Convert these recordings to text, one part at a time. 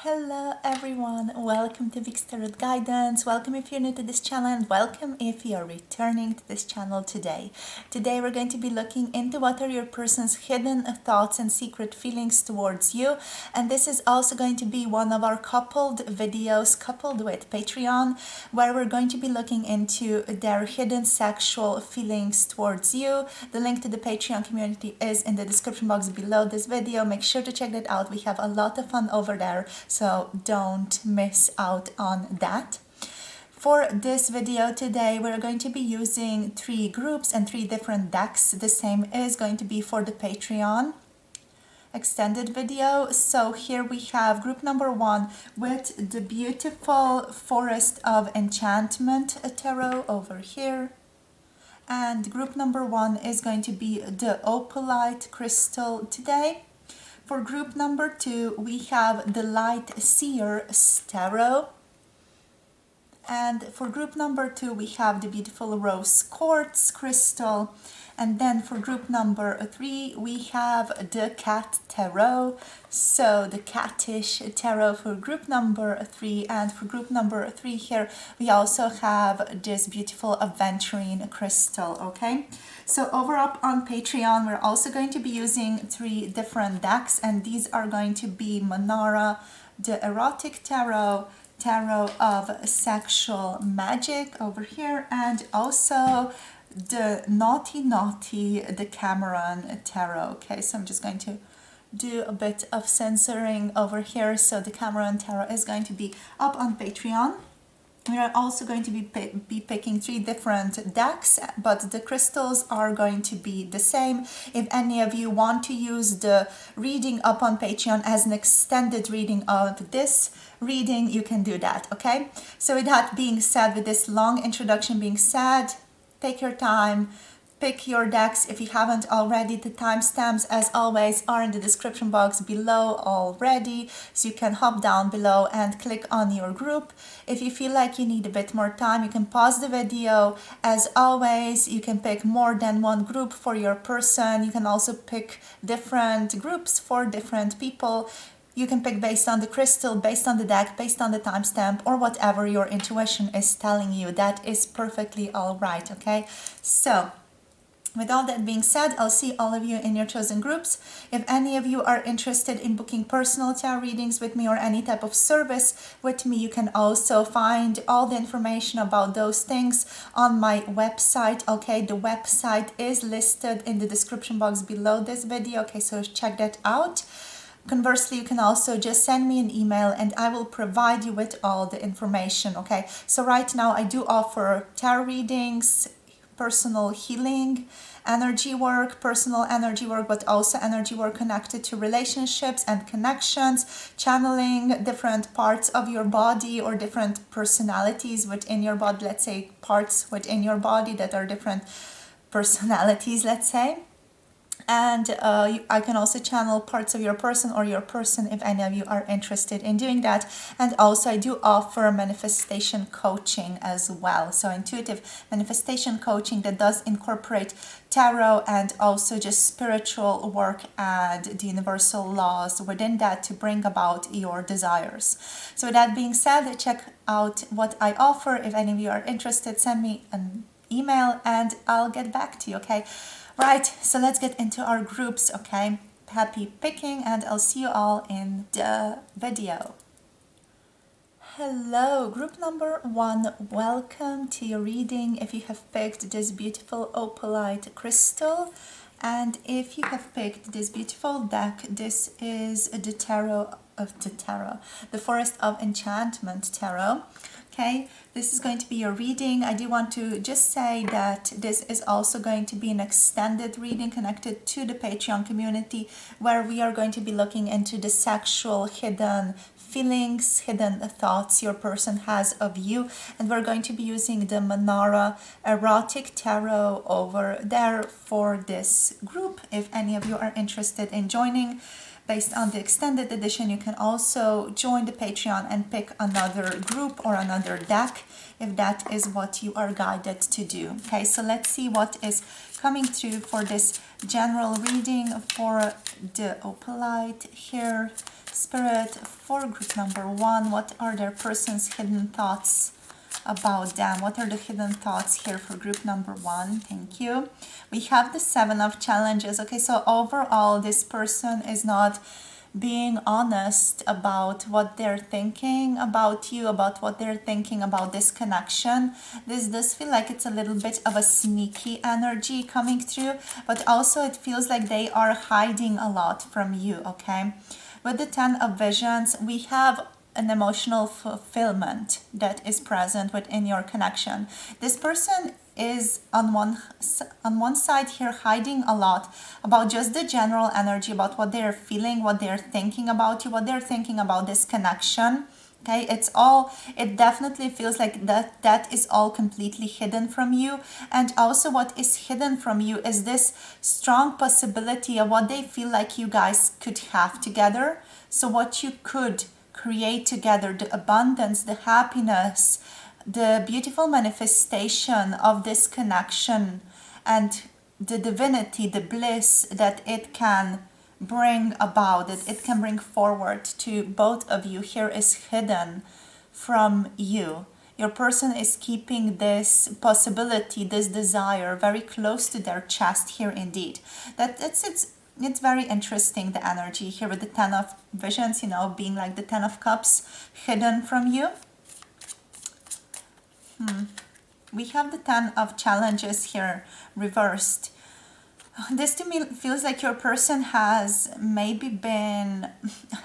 Hello everyone, welcome to Vic's Tarot Guidance. Welcome if you're new to this channel and welcome if you're returning to this channel today. Today we're going to be looking into what are your person's hidden thoughts and secret feelings towards you, and this is also going to be one of our coupled videos coupled with Patreon, where we're going to be looking into their hidden sexual feelings towards you. The link to the Patreon community is in the description box below this video. Make sure to check that out. We have a lot of fun over there, so don't miss out on that. For this video today, we're going to be using 3 groups and 3 different decks. The same is going to be for the Patreon extended video. So here we have group number 1 with the beautiful Forest of Enchantment tarot over here. And group number 1 is going to be the Opalite crystal today. For group number 2, we have the Light Seer tarot. And for group number 2, we have the beautiful Rose Quartz crystal. And then for group number 3, we have the Cat Tarot. So the Cattish Tarot for group number 3. And for group number 3 here, we also have this beautiful Aventurine crystal, okay? So over up on Patreon, we're also going to be using 3 different decks. And these are going to be Manara, the Erotic Tarot, Tarot of Sexual Magic over here, and also the Naughty, the Cameron Tarot. Okay, so I'm just going to do a bit of censoring over here. So the Cameron Tarot is going to be up on Patreon. We are also going to be picking 3 different decks, but the crystals are going to be the same. If any of you want to use the reading up on Patreon as an extended reading of this reading, you can do that, okay? So with that being said, with this long introduction being said, take your time, pick your decks. If you haven't already, the timestamps as always are in the description box below already, so you can hop down below and click on your group. If you feel like you need a bit more time, you can pause the video. As always, you can pick more than one group for your person. You can also pick different groups for different people. You can pick based on the crystal, based on the deck, based on the timestamp, or whatever your intuition is telling you. That is perfectly all right, okay? So with all that being said, I'll see all of you in your chosen groups. If any of you are interested in booking personal tarot readings with me or any type of service with me, you can also find all the information about those things on my website, okay? The website is listed in the description box below this video, okay? So check that out. Conversely, you can also just send me an email and I will provide you with all the information, okay? So right now I do offer tarot readings, personal healing, energy work, personal energy work, but also energy work connected to relationships and connections, channeling different parts of your body or different personalities within your body, let's say parts within your body that are different personalities, let's say. And I can also channel parts of your person or your person if any of you are interested in doing that. And also I do offer manifestation coaching as well. So intuitive manifestation coaching that does incorporate tarot and also just spiritual work and the universal laws within that to bring about your desires. So with that being said, check out what I offer. If any of you are interested, send me an email and I'll get back to you, okay? Right, so let's get into our groups, okay? Happy picking, and I'll see you all in the video. Hello, group number 1, welcome to your reading. If you have picked this beautiful Opalite crystal, and if you have picked this beautiful deck, this is the the Forest of Enchantment tarot. Okay, this is going to be your reading. I do want to just say that this is also going to be an extended reading connected to the Patreon community, where we are going to be looking into the sexual hidden feelings, hidden thoughts your person has of you. And we're going to be using the Manara Erotic Tarot over there for this group. If any of you are interested in joining, based on the extended edition, you can also join the Patreon and pick another group or another deck if that is what you are guided to do. Okay, so let's see what is coming through for this general reading for the Opalite here. Spirit, for group number 1, what are their person's hidden thoughts about them? What are the hidden thoughts here for group number 1? Thank you. We have the 7 of challenges. Okay, so overall, this person is not being honest about what they're thinking about you, about what they're thinking about this connection. This does feel like it's a little bit of a sneaky energy coming through, but also it feels like they are hiding a lot from you, okay? With the 10 of Visions, we have an emotional fulfillment that is present within your connection. This person is on one side here hiding a lot about just the general energy, about what they're feeling, what they're thinking about you, what they're thinking about this connection. Okay, it definitely feels like that is all completely hidden from you. And also what is hidden from you is this strong possibility of what they feel like you guys could have together. So what you could create together, the abundance, the happiness, the beautiful manifestation of this connection, and the divinity, the bliss that it can bring about, that it can bring forward to both of you, here is hidden from you. Your person is keeping this possibility, this desire very close to their chest here indeed. It's very interesting, the energy here with the 10 of Visions, being like the 10 of Cups hidden from you. We have the 10 of Challenges here reversed. This to me feels like your person has maybe been,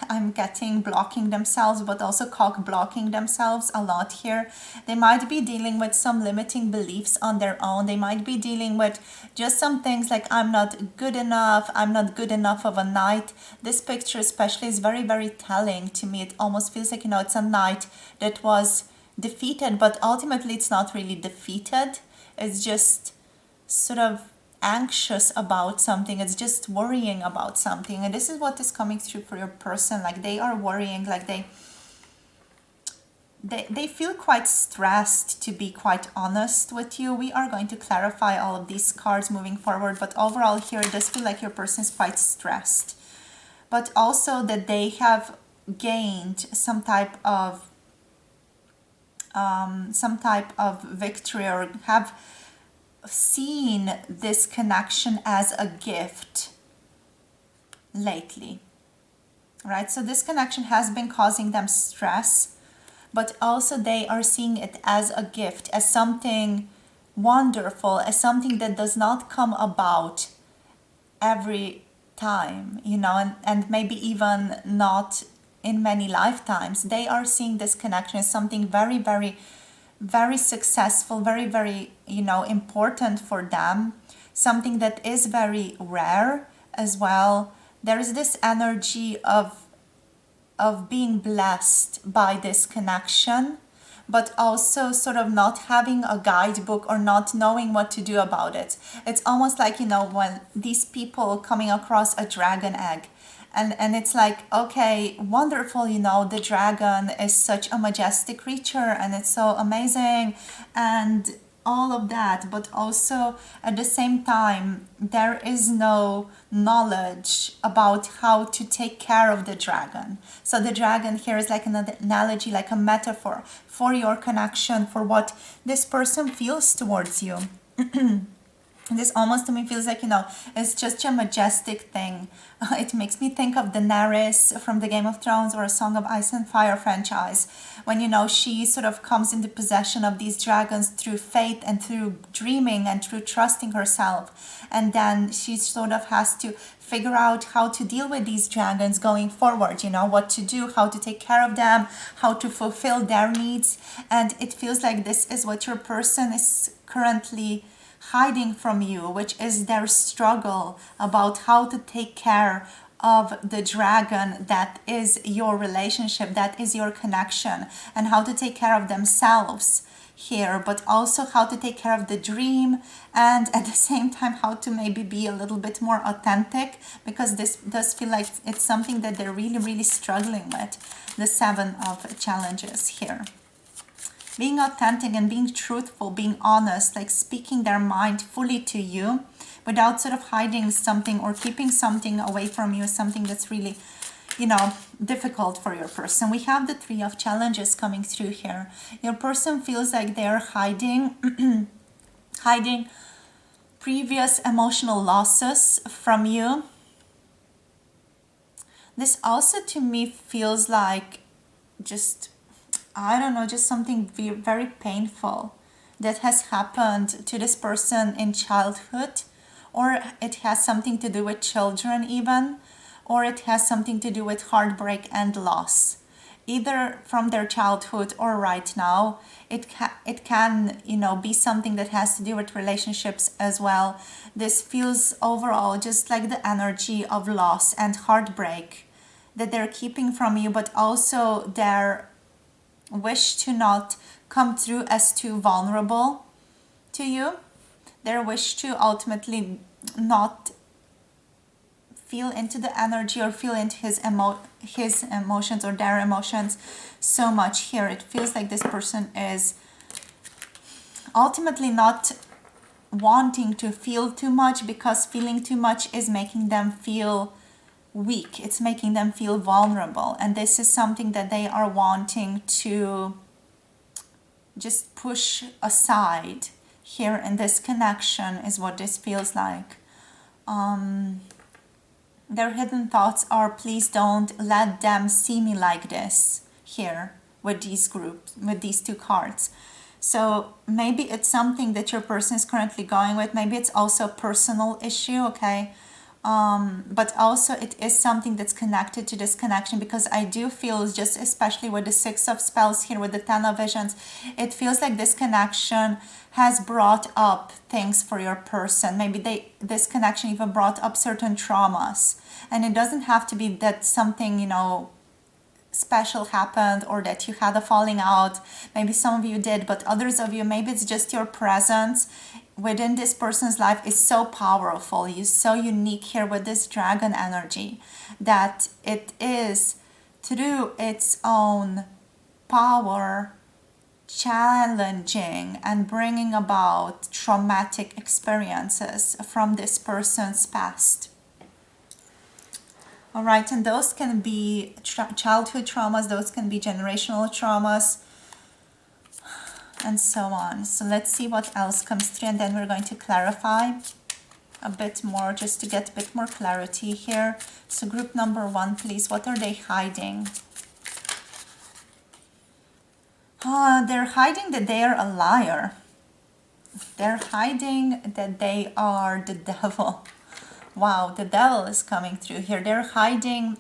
I'm getting blocking themselves, but also blocking themselves a lot here. They might be dealing with some limiting beliefs on their own. They might be dealing with just some things like, I'm not good enough of a knight. This picture especially is very, very telling to me. It almost feels like, it's a knight that was defeated, but ultimately it's not really defeated. It's just sort of anxious about something. It's just worrying about something. And this is what is coming through for your person. Like they are worrying, like they feel quite stressed, to be quite honest with you. We are going to clarify all of these cards moving forward, but overall here it does feel like your person is quite stressed, but also that they have gained some type of victory, or have seen this connection as a gift lately, right? So this connection has been causing them stress, but also they are seeing it as a gift, as something wonderful, as something that does not come about every time, and maybe even not in many lifetimes. They are seeing this connection as something very, very, very successful, very, very, important for them, something that is very rare as well. There is this energy of being blessed by this connection, but also sort of not having a guidebook or not knowing what to do about it. It's almost like, when these people coming across a dragon egg, and it's like, okay, wonderful, the dragon is such a majestic creature and it's so amazing and all of that, but also at the same time there is no knowledge about how to take care of the dragon. So the dragon here is like an analogy, like a metaphor for your connection, for what this person feels towards you. This almost to me feels like, it's just a majestic thing. It makes me think of Daenerys from the Game of Thrones or a Song of Ice and Fire franchise, when, she sort of comes into possession of these dragons through faith and through dreaming and through trusting herself. And then she sort of has to figure out how to deal with these dragons going forward, what to do, how to take care of them, how to fulfill their needs. And it feels like this is what your person is currently hiding from you, which is their struggle about how to take care of the dragon that is your relationship, that is your connection, and how to take care of themselves here, but also how to take care of the dream, and at the same time how to maybe be a little bit more authentic, because this does feel like it's something that they're really, really struggling with. The 7 of Challenges here. Being authentic and being truthful, being honest, like speaking their mind fully to you without sort of hiding something or keeping something away from you, something that's really, you know, difficult for your person. We have the Three of Challenges coming through here. Your person feels like they're hiding hiding previous emotional losses from you. This also to me feels like just, I don't know, just something very painful that has happened to this person in childhood, or it has something to do with children even, or it has something to do with heartbreak and loss, either from their childhood or right now. It can, you know, be something that has to do with relationships as well. This feels overall just like the energy of loss and heartbreak that they're keeping from you, but also their wish to not come through as too vulnerable to you. Their wish to ultimately not feel into the energy or feel into his emotions or their emotions so much here. It feels like this person is ultimately not wanting to feel too much, because feeling too much is making them feel weak. It's making them feel vulnerable. And this is something that they are wanting to just push aside here in this connection, is what this feels like. Their hidden thoughts are, please don't let them see me like this here with these groups, with these two cards. So maybe it's something that your person is currently going with. Maybe it's also a personal issue, okay? But also it is something that's connected to this connection, because I do feel, just especially with the Six of Spells here, with the Ten of Visions, it feels like this connection has brought up things for your person. Maybe this connection even brought up certain traumas, and it doesn't have to be that something, you know, special happened or that you had a falling out. Maybe some of you did, but others of you, maybe it's just your presence within this person's life is so powerful. You're so unique here with this dragon energy that it is through its own power challenging and bringing about traumatic experiences from this person's past. All right, and those can be childhood traumas, those can be generational traumas, and so on. So let's see what else comes through, and then we're going to clarify a bit more, just to get a bit more clarity here. So group number one, please, what are they hiding? They're hiding that they are a liar. They're hiding that they are the devil. Wow, the devil is coming through here. They're hiding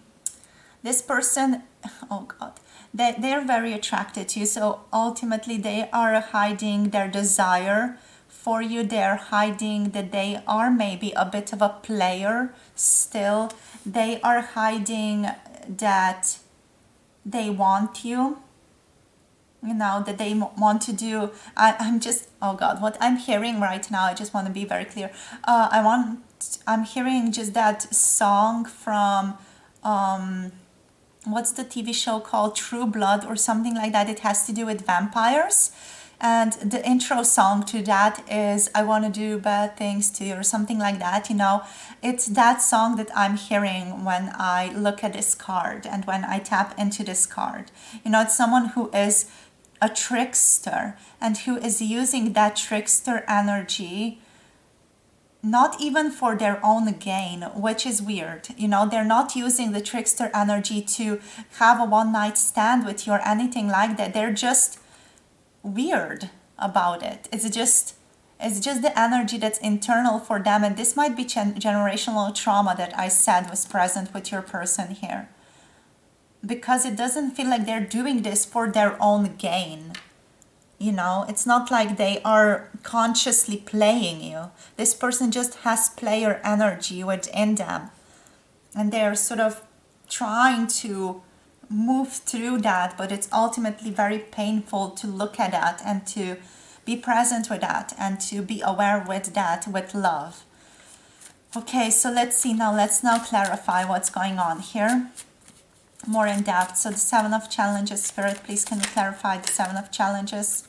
this person. Oh God, they're very attracted to you. So ultimately they are hiding their desire for you. They're hiding that they are maybe a bit of a player still. They are hiding that they want you. You know, that they want to do. I'm just, oh God, what I'm hearing right now, I just want to be very clear. I'm hearing just that song from, what's the TV show called? True Blood or something like that. It has to do with vampires. And the intro song to that is I Want to Do Bad Things to You or something like that, you know. It's that song that I'm hearing when I look at this card and when I tap into this card. You know, it's someone who is a trickster and who is using that trickster energy not even for their own gain, which is weird. You know, they're not using the trickster energy to have a one-night stand with you or anything like that. They're just weird about it. It's just the energy that's internal for them, and this might be generational trauma that I said was present with your person here. Because it doesn't feel like they're doing this for their own gain. You know, it's not like they are consciously playing you. This person just has player energy within them. And they're sort of trying to move through that, but it's ultimately very painful to look at that and to be present with that and to be aware with that with love. Okay, so let's see now. Let's now clarify what's going on here more in depth. So the Seven of Challenges, Spirit, please can you clarify the Seven of Challenges?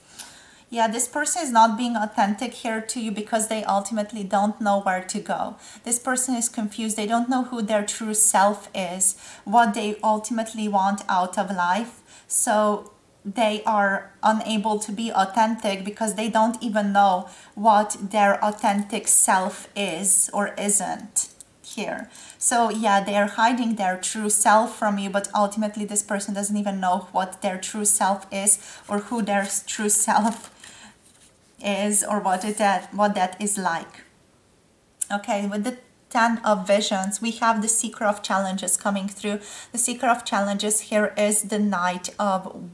Yeah, this person is not being authentic here to you because they ultimately don't know where to go. This person is confused. They don't know who their true self is, what they ultimately want out of life. So they are unable to be authentic because they don't even know what their authentic self is or isn't here. So yeah, they're hiding their true self from you, but ultimately this person doesn't even know what their true self is or who their true self is or what that is like. Okay, with the 10 of visions, we have the seeker of challenges coming through. The seeker of challenges here is the knight of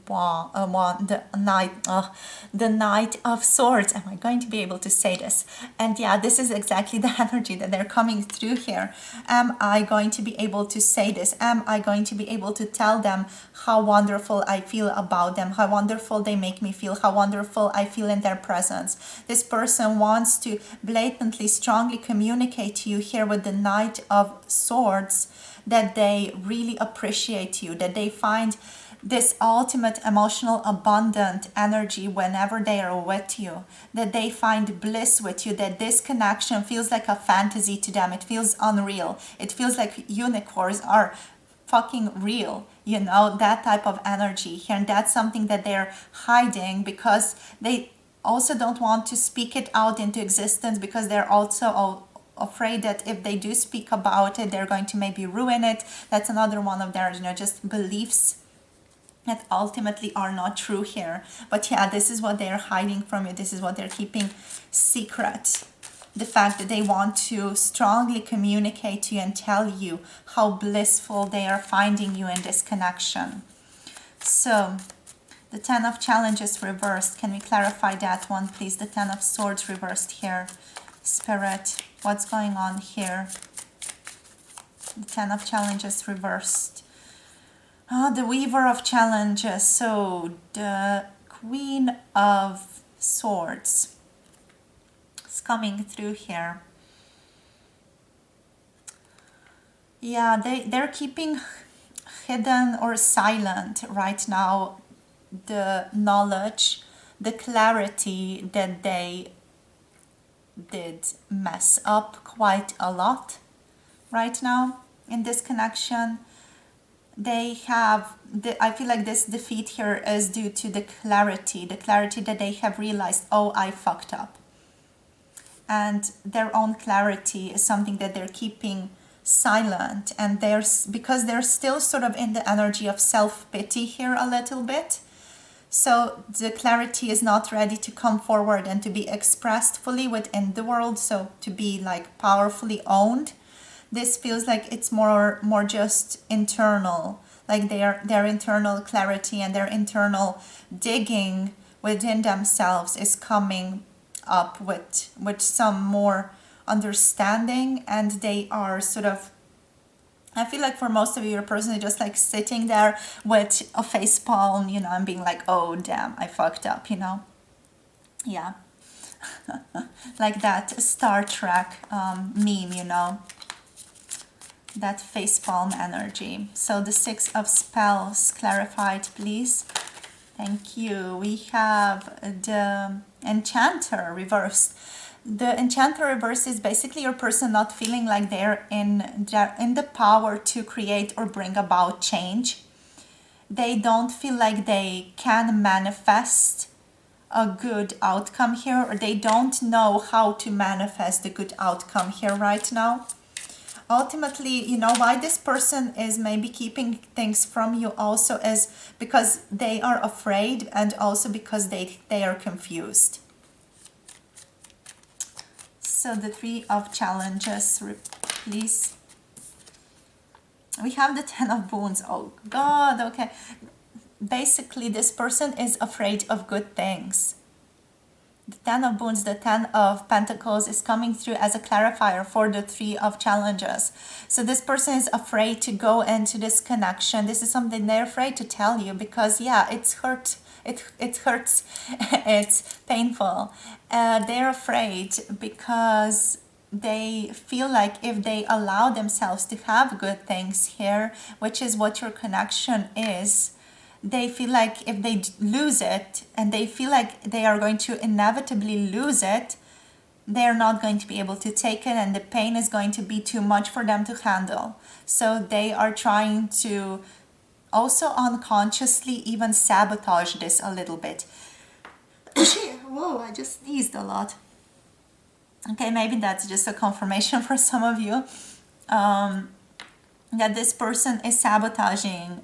the knight of swords. Am I going to be able to say this? And yeah, this is exactly the energy that they're coming through here. Am I going to be able to say this? Am I going to be able to tell them how wonderful I feel about them, how wonderful they make me feel, how wonderful I feel in their presence? This person wants to blatantly, strongly communicate to you here with the Knight of Swords that they really appreciate you, that they find this ultimate emotional abundant energy whenever they are with you, that they find bliss with you, that this connection feels like a fantasy to them. It feels unreal. It feels like unicorns are fucking real, you know, that type of energy here. And that's something that they're hiding because they also don't want to speak it out into existence, because they're also afraid that if they do speak about it, they're going to maybe ruin it. That's another one of their, just beliefs that ultimately are not true here. But yeah, this is what they're hiding from you. This is what they're keeping secret. The fact that they want to strongly communicate to you and tell you how blissful they are finding you in this connection. So, the 10 of challenges reversed. Can we clarify that one, please? The 10 of swords reversed here. Spirit, what's going on here? The 10 of challenges reversed. The weaver of challenges. So, the queen of swords is coming through here. Yeah, they're keeping hidden or silent right now the knowledge, the clarity that they did mess up quite a lot right now in this connection. They have, I feel like this defeat here is due to the clarity that they have realized, oh, I fucked up. And their own clarity is something that they're keeping silent, and because they're still sort of in the energy of self-pity here a little bit. So the clarity is not ready to come forward and to be expressed fully within the world, so to be like powerfully owned. This feels like it's more just internal, like their internal clarity and their internal digging within themselves is coming up with some more understanding, and they are sort of, I feel like for most of you, your person is just like sitting there with a face palm, and being like, oh, damn, I fucked up, Yeah. Like that Star Trek meme, that face palm energy. So the 6 of spells clarified, please. Thank you. We have the Enchanter reversed. The Enchanter reverse is basically your person not feeling like they're in the power to create or bring about change. They don't feel like they can manifest a good outcome here, or they don't know how to manifest the good outcome here right now. Ultimately, why this person is maybe keeping things from you also is because they are afraid, and also because they are confused. So the 3 of challenges, please. We have the 10 of boons. Oh God, okay. Basically, this person is afraid of good things. The 10 of boons, the 10 of pentacles is coming through as a clarifier for the 3 of challenges. So this person is afraid to go into this connection. This is something they're afraid to tell you because, yeah, it's hurt. It hurts. It's painful. They're afraid because they feel like if they allow themselves to have good things here, which is what your connection is, they feel like if they lose it, and they feel like they are going to inevitably lose it, they're not going to be able to take it, and the pain is going to be too much for them to handle. So they are trying to also unconsciously even sabotage this a little bit. Whoa, I just sneezed a lot. Okay, maybe that's just a confirmation for some of you, that this person is sabotaging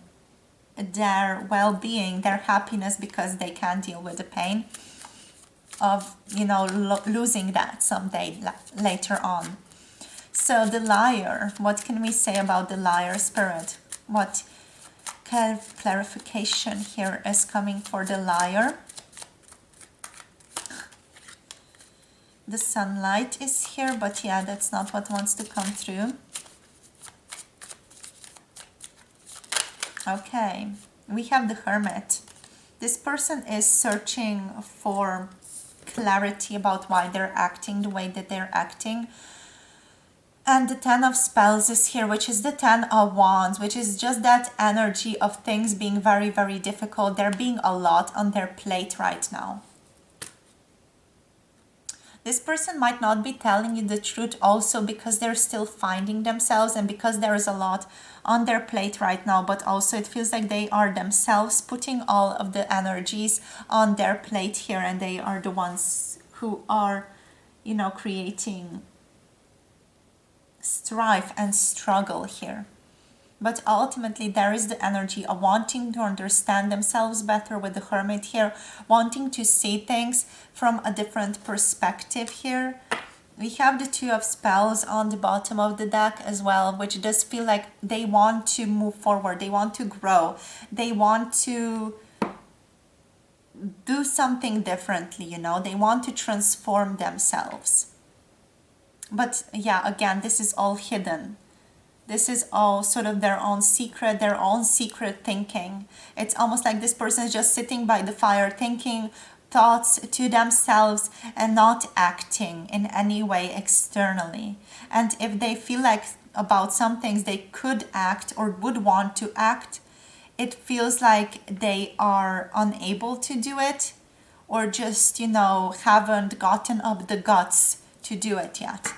their well-being, their happiness, because they can't deal with the pain of, losing that someday later on. So the liar, what can we say about the liar spirit? What kind of clarification here is coming for the liar? The sunlight is here, but yeah, that's not what wants to come through. Okay, we have the hermit. This person is searching for clarity about why they're acting the way that they're acting. And the 10 of spells is here, which is the 10 of wands, which is just that energy of things being very, very difficult. There being a lot on their plate right now. This person might not be telling you the truth also because they're still finding themselves, and because there is a lot on their plate right now, but also it feels like they are themselves putting all of the energies on their plate here, and they are the ones who are, creating strife and struggle here. But ultimately there is the energy of wanting to understand themselves better with the hermit here, wanting to see things from a different perspective here. We have the 2 of spells on the bottom of the deck as well, which does feel like they want to move forward, they want to grow, they want to do something differently, they want to transform themselves. But yeah, again, this is all hidden. This is all sort of their own secret thinking. It's almost like this person is just sitting by the fire thinking thoughts to themselves and not acting in any way externally. And if they feel like about some things they could act or would want to act, it feels like they are unable to do it, or just, haven't gotten up the guts to do it yet.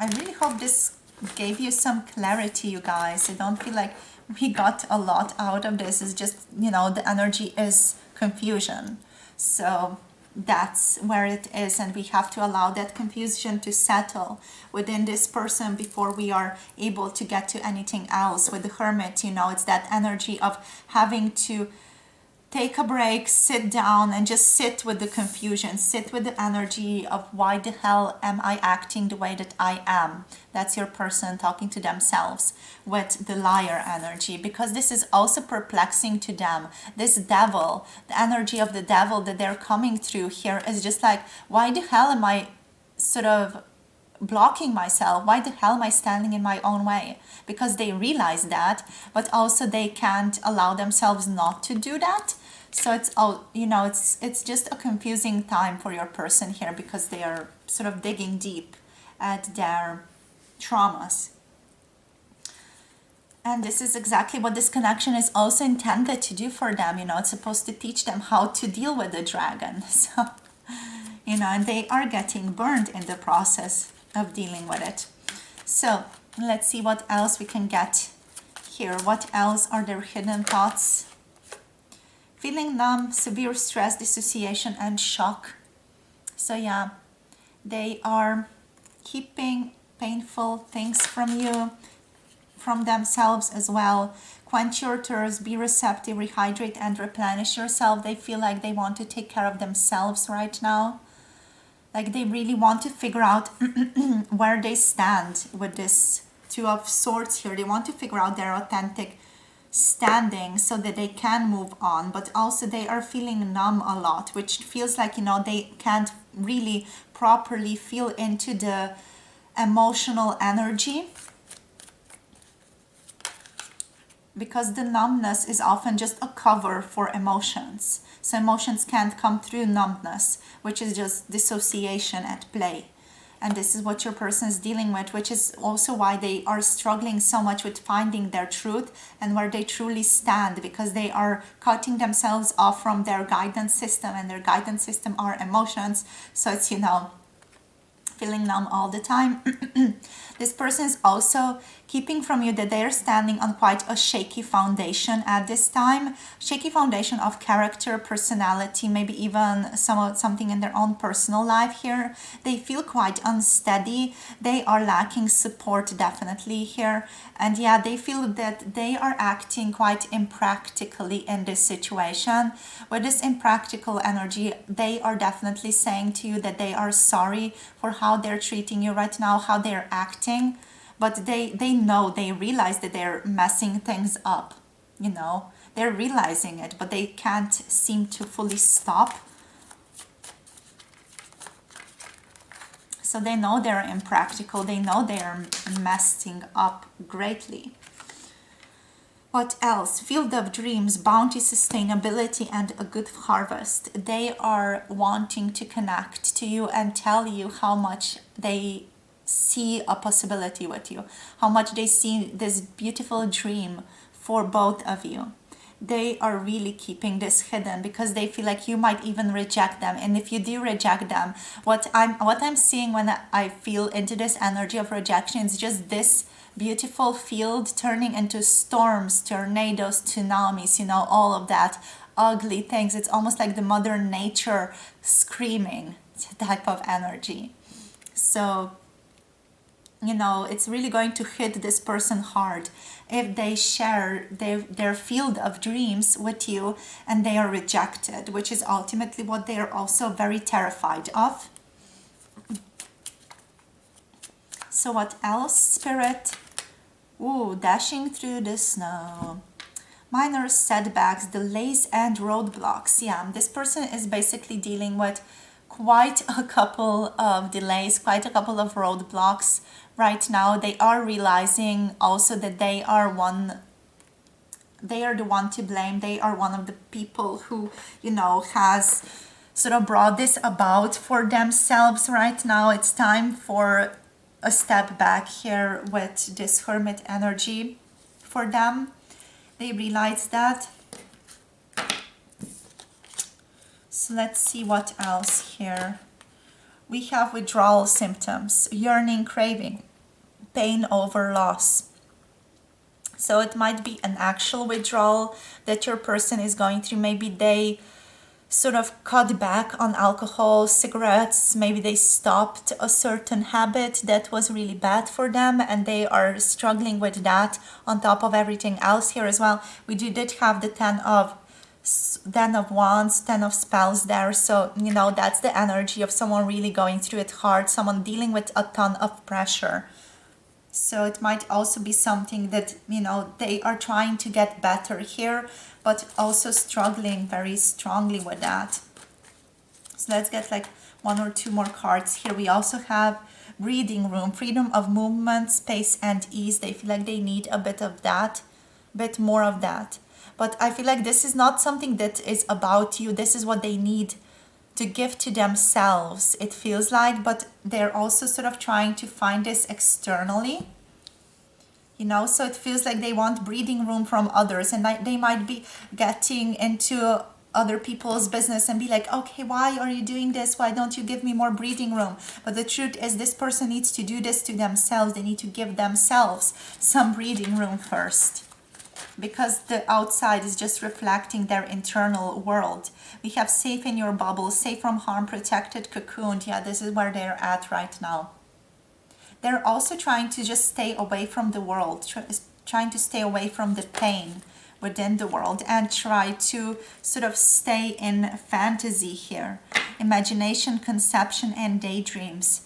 I really hope this gave you some clarity, you guys. I don't feel like we got a lot out of this. It's just, the energy is confusion. So that's where it is, and we have to allow that confusion to settle within this person before we are able to get to anything else. With the hermit, it's that energy of having to take a break, sit down, and just sit with the confusion, sit with the energy of why the hell am I acting the way that I am. That's your person talking to themselves with the liar energy, because this is also perplexing to them. This devil, the energy of the devil that they're coming through here is just like, why the hell am I sort of blocking myself? Why the hell am I standing in my own way? Because they realize that, but also they can't allow themselves not to do that. So it's all, it's just a confusing time for your person here, because they are sort of digging deep at their traumas. And this is exactly what this connection is also intended to do for them. It's supposed to teach them how to deal with the dragon. So, and they are getting burned in the process of dealing with it. So let's see what else we can get here. What else are their hidden thoughts? Feeling numb, severe stress, dissociation, and shock. So yeah, they are keeping painful things from you, from themselves as well. Quench your thirst, be receptive, rehydrate, and replenish yourself. They feel like they want to take care of themselves right now. Like they really want to figure out where they stand with this 2 of Swords here. They want to figure out their authentic standing so that they can move on, but also they are feeling numb a lot, which feels like, they can't really properly feel into the emotional energy, because the numbness is often just a cover for emotions. So emotions can't come through numbness, which is just dissociation at play. And this is what your person is dealing with, which is also why they are struggling so much with finding their truth and where they truly stand, because they are cutting themselves off from their guidance system, and their guidance system are emotions. So it's, feeling numb all the time. This person is also keeping from you that they are standing on quite a shaky foundation at this time. Shaky foundation of character, personality, maybe even something in their own personal life here. They feel quite unsteady. They are lacking support definitely here. And yeah, they feel that they are acting quite impractically in this situation. With this impractical energy, they are definitely saying to you that they are sorry for how they're treating you right now, how they're acting. But they realize that they're messing things up. They're realizing it, but they can't seem to fully stop. So they know they're impractical. They know they're messing up greatly. What else? Field of dreams, bounty, sustainability, and a good harvest. They are wanting to connect to you and tell you how much they see a possibility with you, how much they see this beautiful dream for both of you. They are really keeping this hidden because they feel like you might even reject them. And if you do reject them, what I'm seeing when I feel into this energy of rejection is just this beautiful field turning into storms, tornadoes, tsunamis, all of that ugly things. It's almost like the mother nature screaming type of energy. So it's really going to hit this person hard if they share their field of dreams with you and they are rejected, which is ultimately what they are also very terrified of. So what else, Spirit? Ooh, dashing through the snow. Minor setbacks, delays, and roadblocks. Yeah, this person is basically dealing with quite a couple of delays, quite a couple of roadblocks right now. They are realizing also that they are the one to blame. They are one of the people who, has sort of brought this about for themselves right now. It's time for a step back here with this Hermit energy for them. They realize that. So let's see what else here. We have withdrawal symptoms, yearning, craving, pain over loss. So it might be an actual withdrawal that your person is going through. Maybe they sort of cut back on alcohol, cigarettes. Maybe they stopped a certain habit that was really bad for them and they are struggling with that on top of everything else here as well. We did have the 10 of Wands, 10 of Spells there. So, that's the energy of someone really going through it hard, someone dealing with a ton of pressure. So it might also be something that, they are trying to get better here, but also struggling very strongly with that. So let's get like one or two more cards here. We also have breathing room, freedom of movement, space, and ease. They feel like they need a bit of that, a bit more of that. But I feel like this is not something that is about you. This is what they need to give to themselves, it feels like, but they're also sort of trying to find this externally. So it feels like they want breathing room from others, and they might be getting into other people's business and be like, okay, why are you doing this? Why don't you give me more breathing room? But the truth is this person needs to do this to themselves. They need to give themselves some breathing room first, because the outside is just reflecting their internal world. We have safe in your bubble, safe from harm, protected, cocooned. Yeah, this is where they're at right now. They're also trying to just stay away from the world, trying to stay away from the pain within the world and try to sort of stay in fantasy here. Imagination, conception, and daydreams.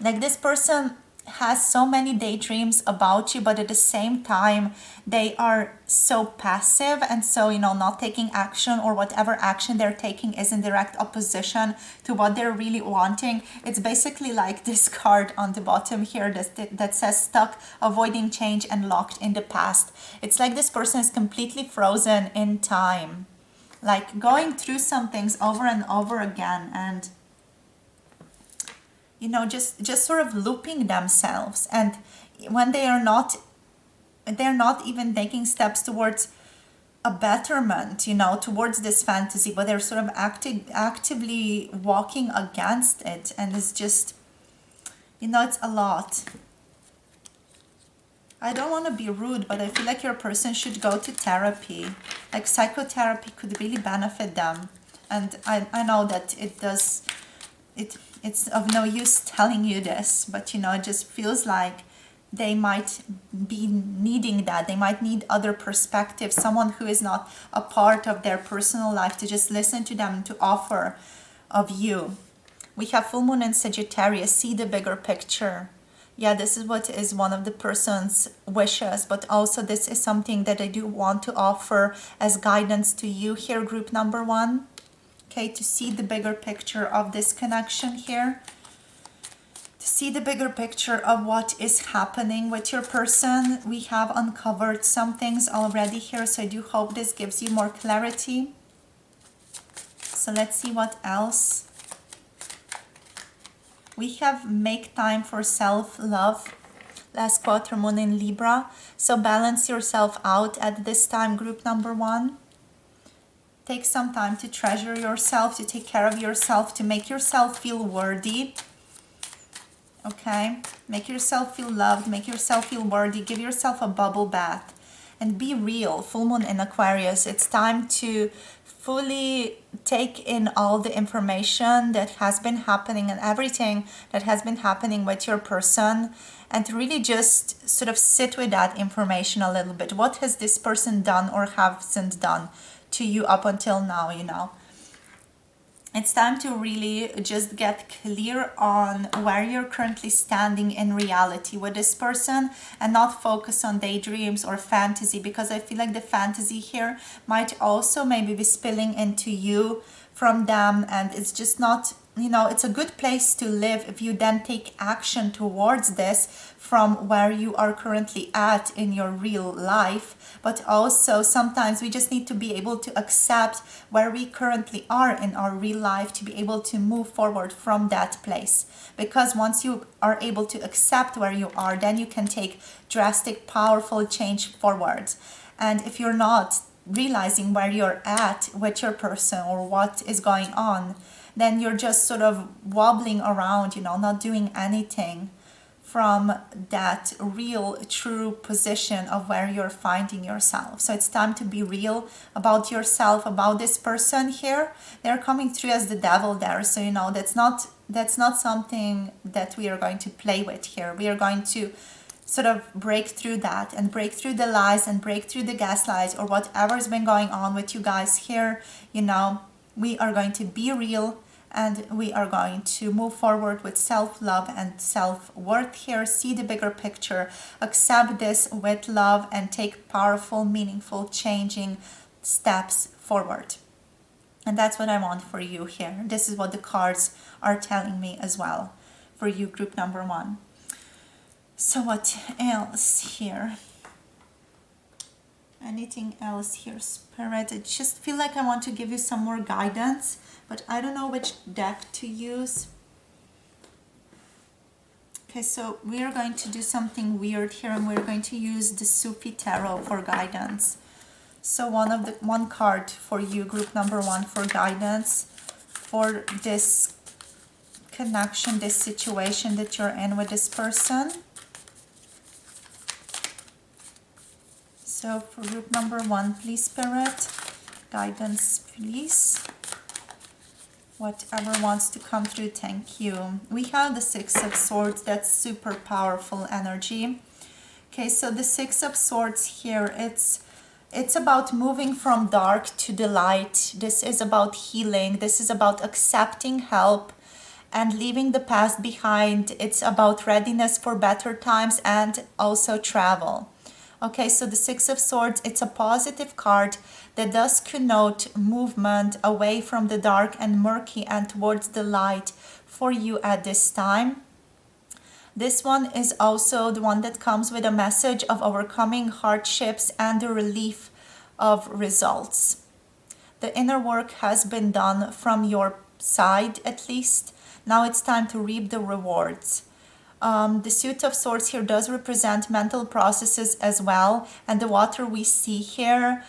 Like this person has so many daydreams about you, but at the same time they are so passive and so not taking action, or whatever action they're taking is in direct opposition to what they're really wanting. It's basically like this card on the bottom here that says stuck, avoiding change, and locked in the past. It's like this person is completely frozen in time, like going through some things over and over again, and you know, just sort of looping themselves. And when they're not even taking steps towards a betterment, you know, towards this fantasy, but they're sort of actively walking against it. And it's just, you know, it's a lot. I don't want to be rude, but I feel like your person should go to therapy. Like psychotherapy could really benefit them. And I know that it's of no use telling you this, but you know, it just feels like they might be needing that. They might need other perspectives, someone who is not a part of their personal life, to just listen to them, to offer of you. We have full moon in Sagittarius. See the bigger picture. Yeah, this is what is one of the person's wishes, but also this is something that I do want to offer as guidance to you here, group number 1. Okay, to see the bigger picture of this connection here. To see the bigger picture of what is happening with your person. We have uncovered some things already here, so I do hope this gives you more clarity. So let's see what else. We have make time for self-love. Last quarter moon in Libra. So balance yourself out at this time, group number 1. Take some time to treasure yourself, to take care of yourself, to make yourself feel worthy. Okay, make yourself feel loved, make yourself feel worthy, give yourself a bubble bath and be real. Full moon in Aquarius. It's time to fully take in all the information that has been happening and everything that has been happening with your person, and to really just sort of sit with that information a little bit. What has this person done or hasn't done to you up until now, you know? It's time to really just get clear on where you're currently standing in reality with this person, and not focus on daydreams or fantasy, because I feel like the fantasy here might also maybe be spilling into you from them, and it's just not, you know, it's a good place to live if you then take action towards this from where you are currently at in your real life. But also sometimes we just need to be able to accept where we currently are in our real life, to be able to move forward from that place. Because once you are able to accept where you are, then you can take drastic, powerful change forward. And if you're not realizing where you're at with your person or what is going on, then you're just sort of wobbling around, you know, not doing anything from that real, true position of where you're finding yourself. So it's time to be real about yourself, about this person here. They're coming through as the devil there. So, you know, that's not something that we are going to play with here. We are going to sort of break through that and break through the lies and break through the gaslights or whatever's been going on with you guys here. You know, we are going to be real, and we are going to move forward with self-love and self-worth here. See the bigger picture, accept this with love, and take powerful, meaningful, changing steps forward. And that's what I want for you here. This is what the cards are telling me as well for you, group number 1. So what else here? Anything else here, Spirit? I just feel like I want to give you some more guidance, but I don't know which deck to use. Okay, so we are going to do something weird here, and we're going to use the Sufi Tarot for guidance. So one card for you, group number 1, for guidance for this connection, this situation that you're in with this person. So for group number 1, please, Spirit, guidance, please. Whatever wants to come through, thank you. We have the 6 of Swords. That's super powerful energy. Okay, so the 6 of Swords here, it's about moving from dark to the light. This is about healing. This is about accepting help and leaving the past behind. It's about readiness for better times and also travel. Okay, so the 6 of Swords, it's a positive card that does connote movement away from the dark and murky and towards the light for you at this time. This one is also the one that comes with a message of overcoming hardships and the relief of results. The inner work has been done from your side, at least. Now it's time to reap the rewards. The Suit of Swords here does represent mental processes as well, and the water we see here,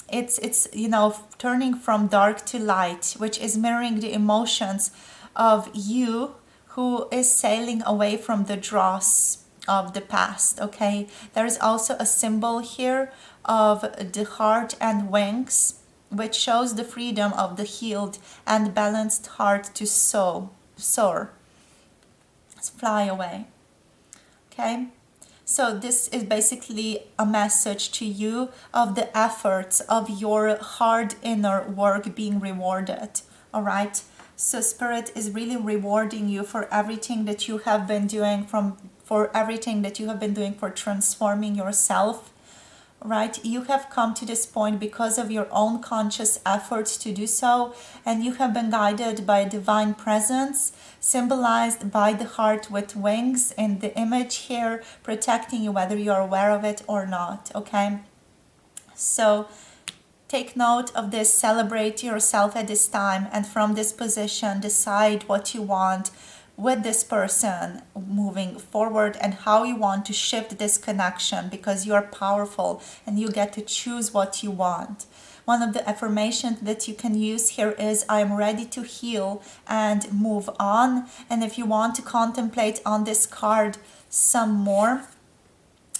it's you know, turning from dark to light, which is mirroring the emotions of you who is sailing away from the dross of the past. Okay, there is also a symbol here of the heart and wings, which shows the freedom of the healed and balanced heart to soar, fly away. Okay, so this is basically a message to you of the efforts of your hard inner work being rewarded. All right, so spirit is really rewarding you for everything that you have been doing, for everything that you have been doing for transforming yourself. Right, you have come to this point because of your own conscious efforts to do so, and you have been guided by a divine presence symbolized by the heart with wings in the image here, protecting you whether you're aware of it or not. Okay, so take note of this, celebrate yourself at this time, and from this position decide what you want with this person moving forward and how you want to shift this connection, because you're powerful and you get to choose what you want. One of the affirmations that you can use here is I am ready to heal and move on. And if you want to contemplate on this card some more,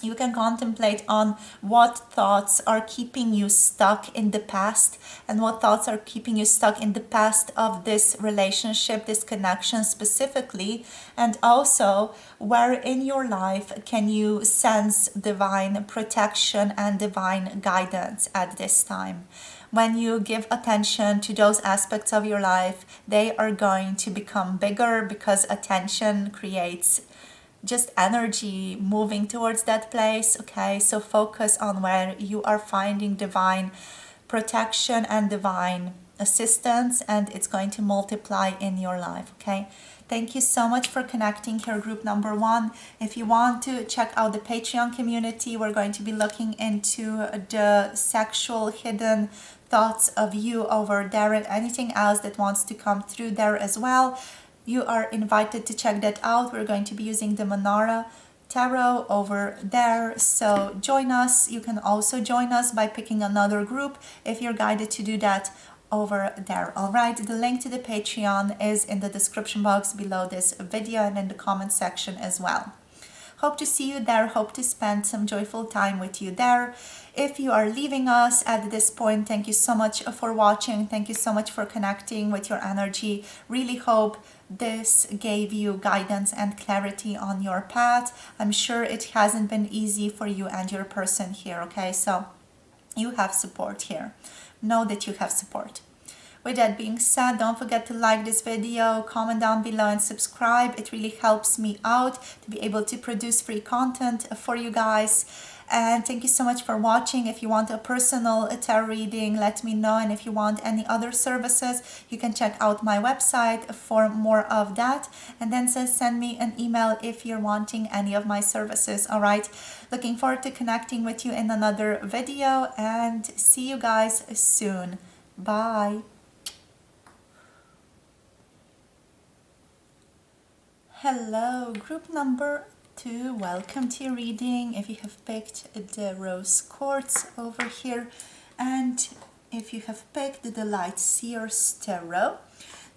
you can contemplate on what thoughts are keeping you stuck in the past, and what thoughts are keeping you stuck in the past of this relationship, this connection specifically, and also where in your life can you sense divine protection and divine guidance at this time. When you give attention to those aspects of your life, they are going to become bigger, because attention creates just energy moving towards that place. Okay, so focus on where you are finding divine protection and divine assistance, and it's going to multiply in your life. Okay, thank you so much for connecting here, group number 1. If you want to check out the Patreon community, we're going to be looking into the sexual hidden thoughts of you over there, and anything else that wants to come through there as well. You are invited to check that out. We're going to be using the Manara Tarot over there. So join us. You can also join us by picking another group if you're guided to do that over there. All right, the link to the Patreon is in the description box below this video and in the comment section as well. Hope to see you there. Hope to spend some joyful time with you there. If you are leaving us at this point, thank you so much for watching. Thank you so much for connecting with your energy. Really hope this gave you guidance and clarity on your path. I'm sure it hasn't been easy for you and your person here. Okay, so you have support here. Know that you have support. With that being said, don't forget to like this video, comment down below and subscribe. It really helps me out to be able to produce free content for you guys. And thank you so much for watching. If you want a personal tarot reading, let me know. And if you want any other services, you can check out my website for more of that. And then send me an email if you're wanting any of my services. All right. Looking forward to connecting with you in another video, and see you guys soon. Bye. Hello, group number 2. Welcome to your reading. If you have picked the Rose Quartz over here, and if you have picked the Light Seer Tarot,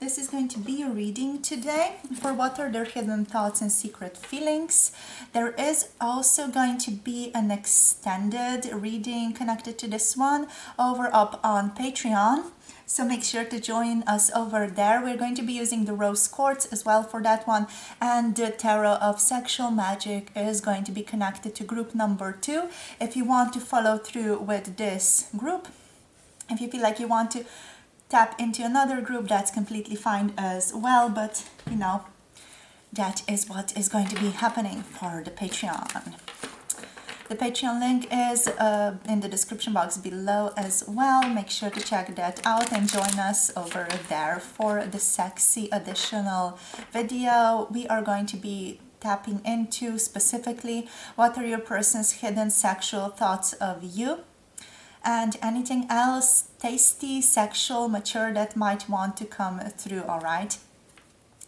this is going to be your reading today for what are their hidden thoughts and secret feelings. There is also going to be an extended reading connected to this one over up on Patreon. So make sure to join us over there. We're going to be using the Rose Quartz as well for that one. And the Tarot of Sexual Magic is going to be connected to group number 2. If you want to follow through with this group, if you feel like you want to tap into another group, that's completely fine as well. But, you know, that is what is going to be happening for the Patreon. The Patreon link is in the description box below as well. Make sure to check that out and join us over there for the sexy additional video. We are going to be tapping into specifically what are your person's hidden sexual thoughts of you, and anything else tasty, sexual, mature that might want to come through. All right.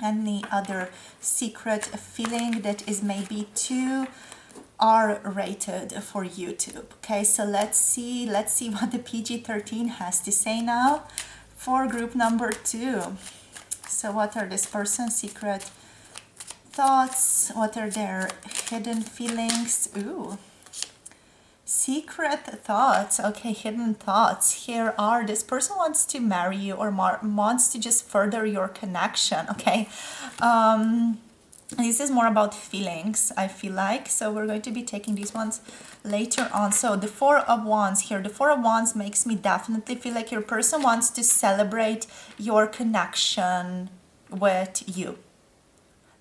Any other secret feeling that is maybe too R-rated for YouTube. Okay, so let's see what the PG-13 has to say now for group number 2. So what are this person's secret thoughts? What are their hidden feelings? Ooh. Secret thoughts. Okay, hidden thoughts. Here are, this person wants to marry you or wants to just further your connection. Okay. This is more about feelings, I feel like. So we're going to be taking these ones later on. So the Four of Wands here. The Four of Wands makes me definitely feel like your person wants to celebrate your connection with you.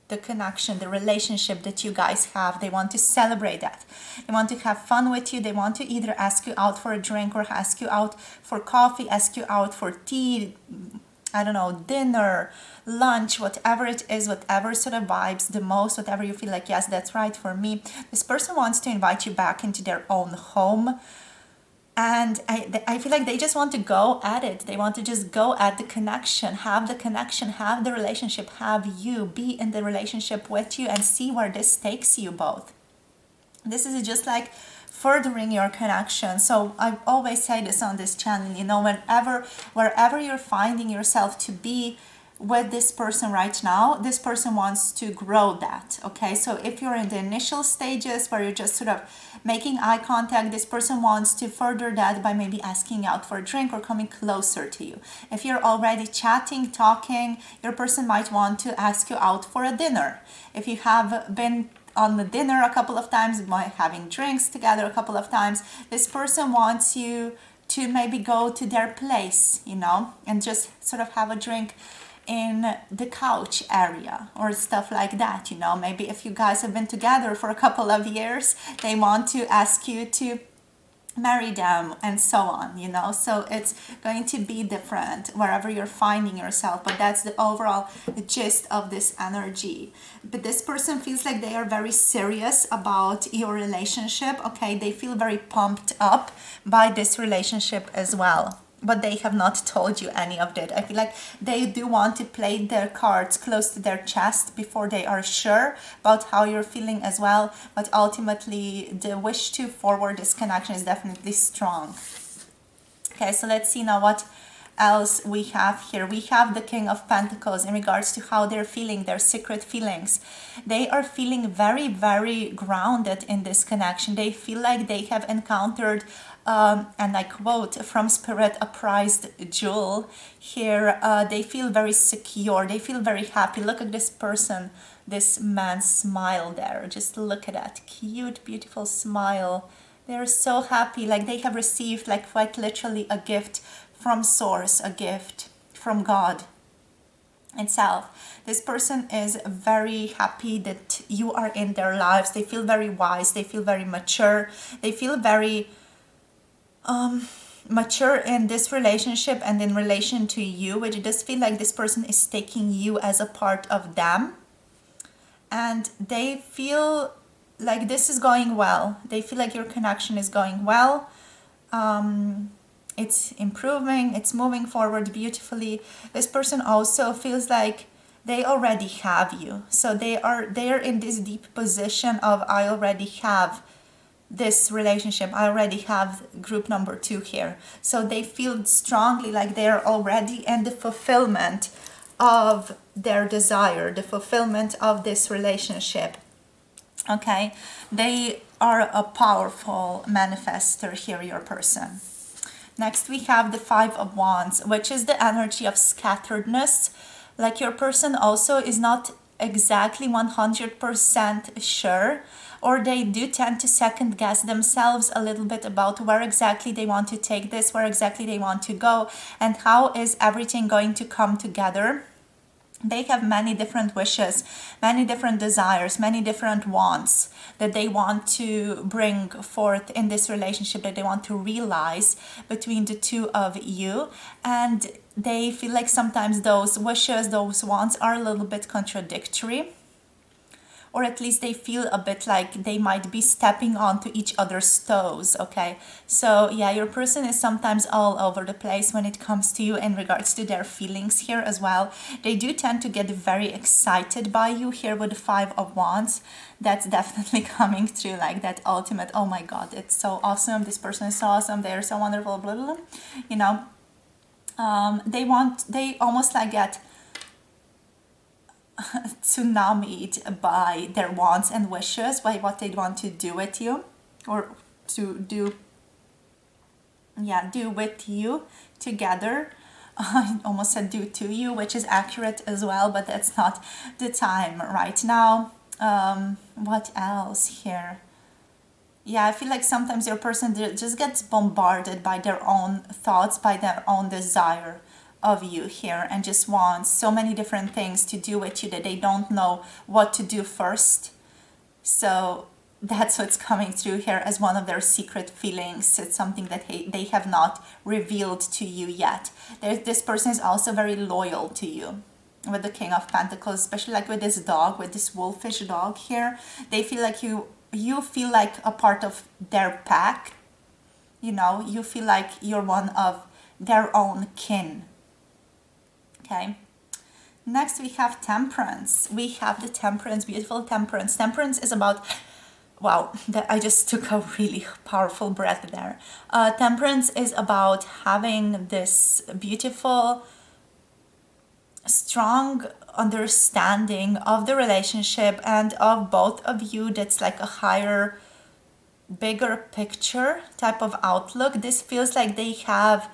The connection, the relationship that you guys have, they want to celebrate that. They want to have fun with you. They want to either ask you out for a drink or ask you out for coffee, ask you out for tea, I don't know, dinner, lunch, whatever it is, whatever sort of vibes the most, whatever you feel like, yes, that's right for me. This person wants to invite you back into their own home. And I feel like they just want to go at it. They want to just go at the connection, have the relationship, have you be in the relationship with you and see where this takes you both. This is just like furthering your connection. So I always say this on this channel, you know, wherever you're finding yourself to be with this person right now, this person wants to grow that. Okay, so if you're in the initial stages where you're just sort of making eye contact, this person wants to further that by maybe asking out for a drink or coming closer to you. If you're already chatting, talking, your person might want to ask you out for a dinner. If you have been on the dinner a couple of times, by having drinks together a couple of times, this person wants you to maybe go to their place, you know, and just sort of have a drink in the couch area or stuff like that, you know. Maybe if you guys have been together for a couple of years, they want to ask you to marry them and so on, you know. So it's going to be different wherever you're finding yourself, but that's the overall gist of this energy. But this person feels like they are very serious about your relationship. Okay, they feel very pumped up by this relationship as well, but they have not told you any of that. I feel like they do want to play their cards close to their chest before they are sure about how you're feeling as well. But ultimately, the wish to forward this connection is definitely strong. Okay, so let's see now what else we have here. We have the King of Pentacles in regards to how they're feeling, their secret feelings. They are feeling very, very grounded in this connection. They feel like they have encountered and I quote from Spirit, a prized jewel. Here, they feel very secure. They feel very happy. Look at this person, this man's smile there. Just look at that cute, beautiful smile. They're so happy, like they have received, like quite literally, a gift from Source, a gift from God itself. This person is very happy that you are in their lives. They feel very wise. They feel very mature. They feel very mature in this relationship and in relation to you, which does feel like this person is taking you as a part of them. And they feel like this is going well. They feel like your connection is going well. It's improving, it's moving forward beautifully. This person also feels like they already have you. So they're in this deep position of, I already have this relationship. I already have group number 2 here. So they feel strongly like they're already in the fulfillment of their desire, the fulfillment of this relationship. Okay, they are a powerful manifester here, your person. Next, we have the Five of Wands, which is the energy of scatteredness. Like your person also is not exactly 100% sure, or they do tend to second guess themselves a little bit about where exactly they want to take this, where exactly they want to go, and how is everything going to come together. They have many different wishes, many different desires, many different wants that they want to bring forth in this relationship, that they want to realize between the two of you. And they feel like sometimes those wishes, those wants are a little bit contradictory. or at least they feel a bit like they might be stepping onto each other's toes, okay? So yeah, your person is sometimes all over the place when it comes to you in regards to their feelings here as well. They do tend to get very excited by you here with the Five of Wands. That's definitely coming through, like that ultimate, oh my god, it's so awesome, this person is so awesome, they're so wonderful, blah, blah, blah. You know, they almost like get tsunamied by their wants and wishes, by what they want to do with you, or to do with you together. I almost said do to you, which is accurate as well, but that's not the time right now. What else here? Yeah, I feel like sometimes your person just gets bombarded by their own thoughts, by their own desire of you here, and just wants so many different things to do with you that they don't know what to do first. So that's what's coming through here as one of their secret feelings. It's something that they have not revealed to you yet. This person is also very loyal to you. With the King of Pentacles, especially like with this dog, with this wolfish dog here, they feel like you feel like a part of their pack. You know, you feel like you're one of their own kin. Okay. Next we have Temperance. We have the Temperance, beautiful Temperance. Temperance is about, wow, I just took a really powerful breath there. Temperance is about having this beautiful, strong understanding of the relationship and of both of you. That's like a higher, bigger picture type of outlook. This feels like they have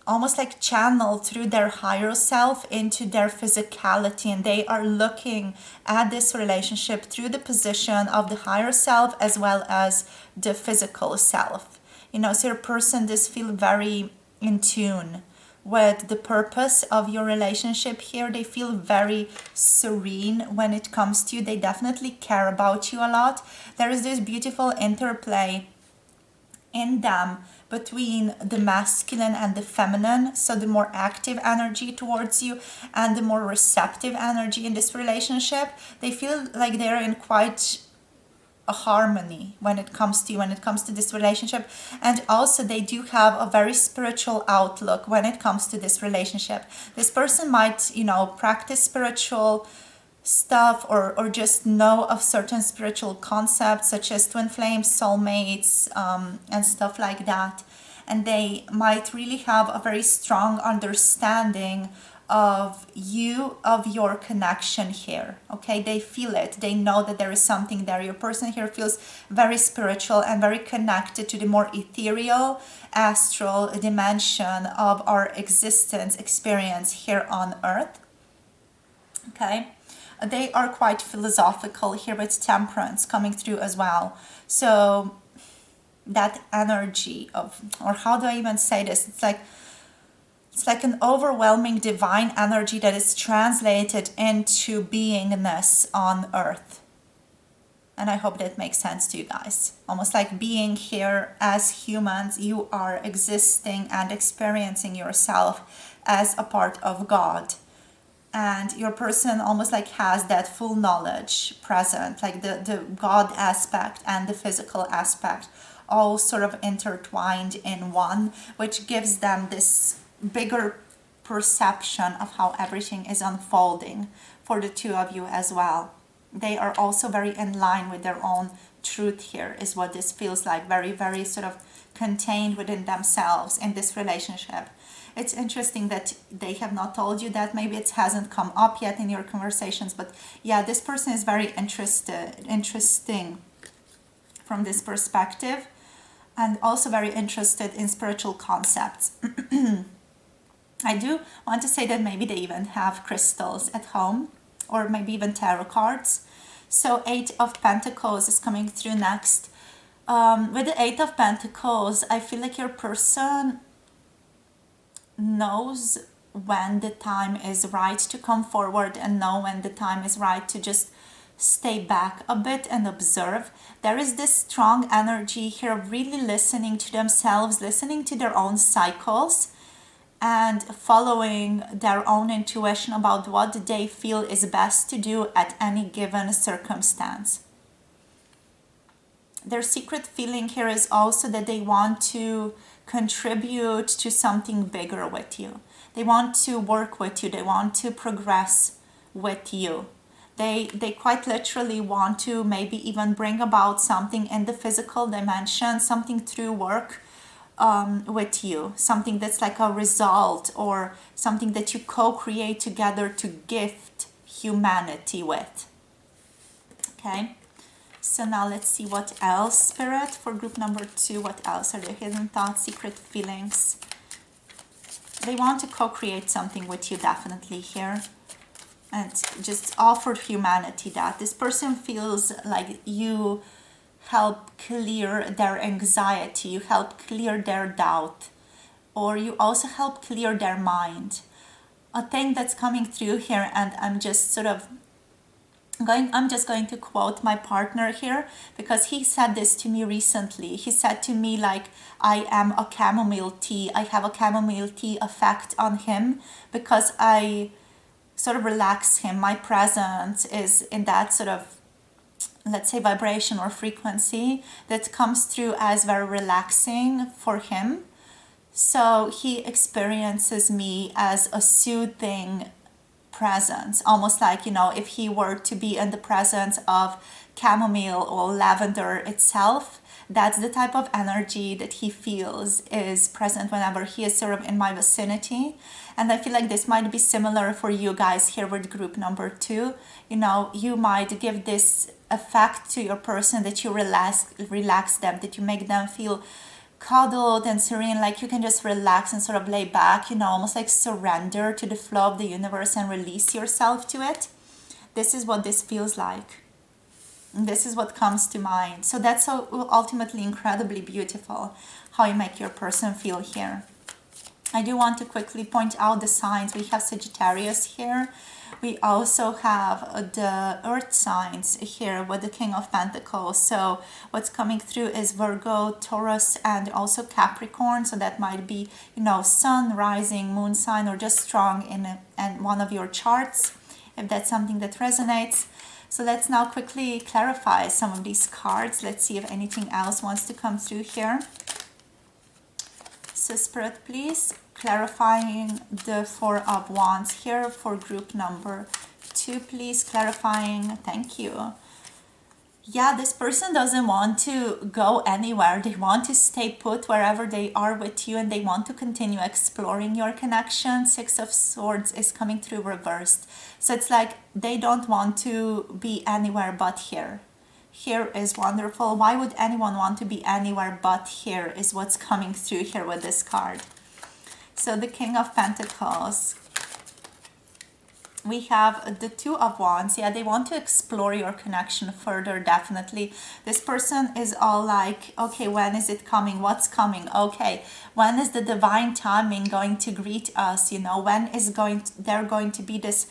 almost like channeled through their higher self into their physicality, and they are looking at this relationship through the position of the higher self as well as the physical self. You know, so your person does feel very in tune with the purpose of your relationship here. They feel very serene when it comes to you. They definitely care about you a lot. There is this beautiful interplay in them between the masculine and the feminine, so the more active energy towards you and the more receptive energy in this relationship. They feel like they're in quite a harmony when it comes to you, when it comes to this relationship. And also they do have a very spiritual outlook when it comes to this relationship. This person might, you know, practice spiritual stuff, or just know of certain spiritual concepts such as twin flames, soulmates, and stuff like that. And they might really have a very strong understanding of you, of your connection here. Okay, they feel it, they know that there is something there. Your person here feels very spiritual and very connected to the more ethereal, astral dimension of our existence, experience here on earth. Okay, they are quite philosophical here with Temperance coming through as well. So that energy of, or how do I even say this, it's like an overwhelming divine energy that is translated into beingness on earth. And I hope that makes sense to you guys. Almost like being here as humans, you are existing and experiencing yourself as a part of God. And your person almost like has that full knowledge present, like the God aspect and the physical aspect all sort of intertwined in one, which gives them this bigger perception of how everything is unfolding for the two of you as well. They are also very in line with their own truth here, is what this feels like. Very, very sort of contained within themselves in this relationship. It's interesting that they have not told you that. Maybe it hasn't come up yet in your conversations, but yeah, this person is very interesting from this perspective, and also very interested in spiritual concepts. I do want to say that maybe they even have crystals at home, or maybe even tarot cards. So 8 of Pentacles is coming through next. With the 8 of Pentacles, I feel like your person knows when the time is right to come forward, and know when the time is right to just stay back a bit and observe. There is this strong energy here of really listening to themselves, listening to their own cycles, and following their own intuition about what they feel is best to do at any given circumstance. Their secret feeling here is also that they want to contribute to something bigger with you. They want to work with you. They want to progress with you. They quite literally want to maybe even bring about something in the physical dimension, something through work with you, something that's like a result or something that you co-create together to gift humanity with. Okay, so now let's see what else, Spirit, for group number 2. What else are there? Hidden thoughts, secret feelings. They want to co-create something with you definitely here, and just offer humanity that. This person feels like you help clear their anxiety, you help clear their doubt, or you also help clear their mind. A thing that's coming through here, and I'm just going to quote my partner here, because he said this to me recently. He said to me like, I am a chamomile tea. I have a chamomile tea effect on him because I sort of relax him. My presence is in that sort of, let's say, vibration or frequency that comes through as very relaxing for him. So he experiences me as a soothing presence, almost like, if he were to be in the presence of chamomile or lavender itself. That's the type of energy that he feels is present whenever he is sort of in my vicinity. And I feel like this might be similar for you guys here with group number 2. You might give this effect to your person that you relax them, that you make them feel cuddled and serene, like you can just relax and sort of lay back, almost like surrender to the flow of the universe and release yourself to it. This is what this feels like. This is what comes to mind. So that's so ultimately incredibly beautiful how you make your person feel here. I do want to quickly point out the signs. We have Sagittarius here. We also have the earth signs here with the King of Pentacles. So what's coming through is Virgo, Taurus, and also Capricorn. So that might be, sun, rising, moon sign, or just strong in one of your charts, if that's something that resonates. So let's now quickly clarify some of these cards. Let's see if anything else wants to come through here. So Spirit, please, clarifying the 4 of Wands here for group number 2, please, clarifying. Thank you. Yeah, this person doesn't want to go anywhere. They want to stay put wherever they are with you, and they want to continue exploring your connection. 6 of Swords is coming through reversed. So it's like they don't want to be anywhere but here. Here is wonderful. Why would anyone want to be anywhere but here is what's coming through here with this card. So the King of Pentacles. We have the 2 of Wands. Yeah, they want to explore your connection further, definitely. This person is all like, okay, when is it coming? What's coming? Okay, when is the divine timing going to greet us? When is there going to be this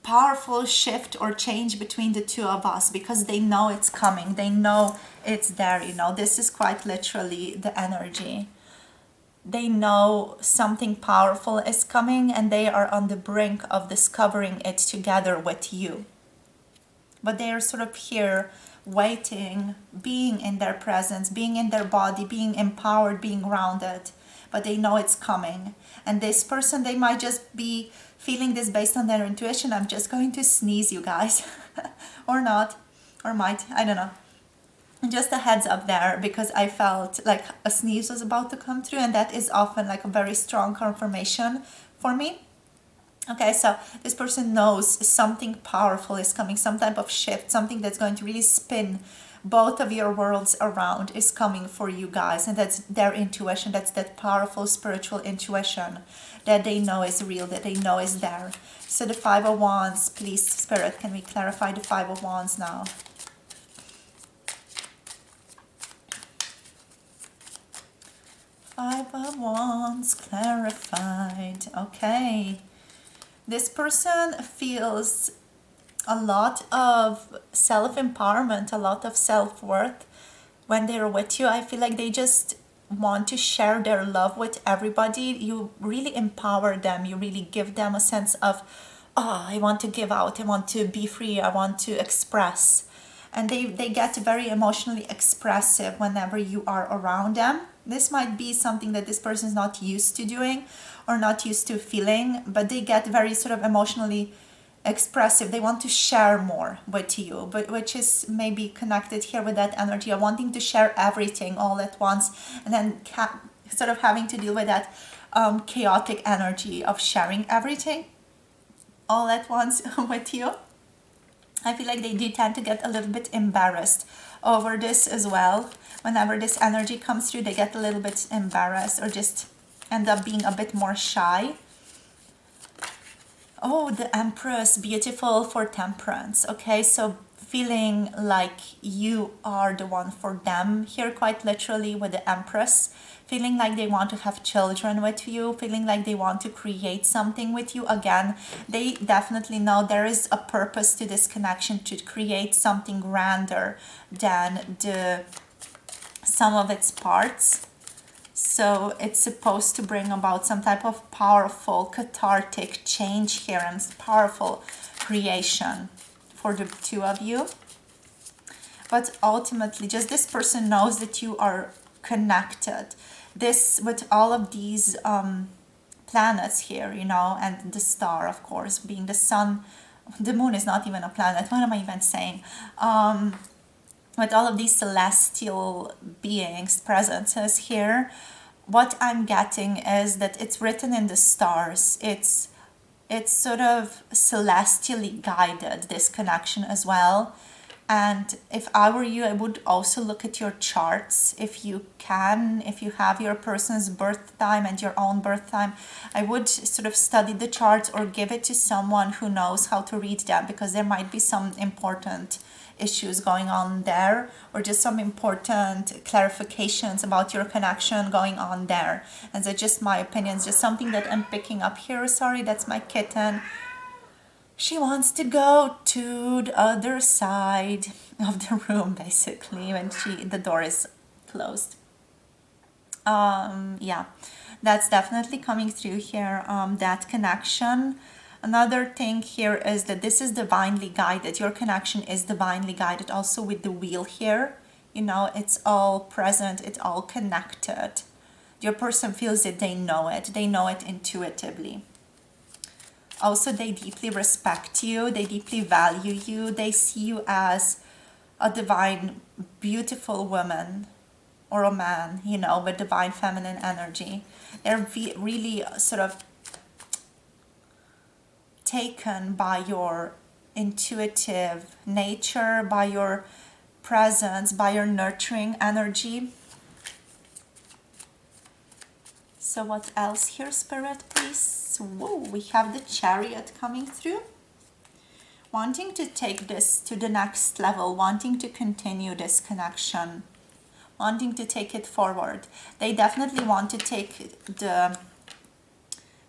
powerful shift or change between the 2 of us, because they know it's coming. They know it's there. This is quite literally the energy. They know something powerful is coming, and they are on the brink of discovering it together with you. But they are sort of here waiting, being in their presence, being in their body, being empowered, being grounded. But they know it's coming. And this person, they might just be feeling this based on their intuition. I'm just going to sneeze, you guys. Or not. Or might. I don't know. Just a heads up there, because I felt like a sneeze was about to come through, and that is often like a very strong confirmation for me. Okay, so this person knows something powerful is coming, some type of shift, something that's going to really spin both of your worlds around is coming for you guys. And that's their intuition. That's that powerful spiritual intuition that they know is real, that they know is there. So the 5 of Wands, please, Spirit, can we clarify the 5 of Wands now? Five of Wands clarified. Okay. This person feels a lot of self-empowerment, a lot of self-worth when they're with you. I feel like they just want to share their love with everybody. You really empower them. You really give them a sense of, oh, I want to give out. I want to be free. I want to express. And they get very emotionally expressive whenever you are around them. This might be something that this person is not used to doing or not used to feeling, but they get very sort of emotionally expressive. They want to share more with you, but which is maybe connected here with that energy of wanting to share everything all at once, and then sort of having to deal with that chaotic energy of sharing everything all at once with you. I feel like they do tend to get a little bit embarrassed over this as well. Whenever this energy comes through, they get a little bit embarrassed or just end up being a bit more shy. Oh, the Empress, beautiful for temperance. Okay, so feeling like you are the one for them here, quite literally with the Empress. Feeling like they want to have children with you, feeling like they want to create something with you. Again, they definitely know there is a purpose to this connection, to create something grander than the sum of its parts. So it's supposed to bring about some type of powerful cathartic change here and powerful creation for the two of you. But ultimately, just this person knows that you are connected. This, with all of these planets here, you know, and the star, of course, being the sun. The moon is not even a planet. What am I even saying? With all of these celestial beings, presences here, what I'm getting is that it's written in the stars. It's sort of celestially guided, this connection as well. And if I were you, I would also look at your charts if you can. If you have your person's birth time and your own birth time, I would sort of study the charts or give it to someone who knows how to read them, because there might be some important issues going on there, or just some important clarifications about your connection going on there. And that's just my opinion. It's just something that I'm picking up here. Sorry, that's my kitten. She wants to go to the other side of the room, basically, when the door is closed. Yeah, that's definitely coming through here, that connection. Another thing here is that this is divinely guided. Your connection is divinely guided also with the wheel here. You know, it's all present, it's all connected. Your person feels it, they know it intuitively. Also, they deeply respect you, they deeply value you, they see you as a divine, beautiful woman or a man, you know, with divine feminine energy. They're really sort of taken by your intuitive nature, by your presence, by your nurturing energy. So what else here, Spirit, please? Whoa, we have the Chariot coming through. Wanting to take this to the next level, wanting to continue this connection, wanting to take it forward. They definitely want to take the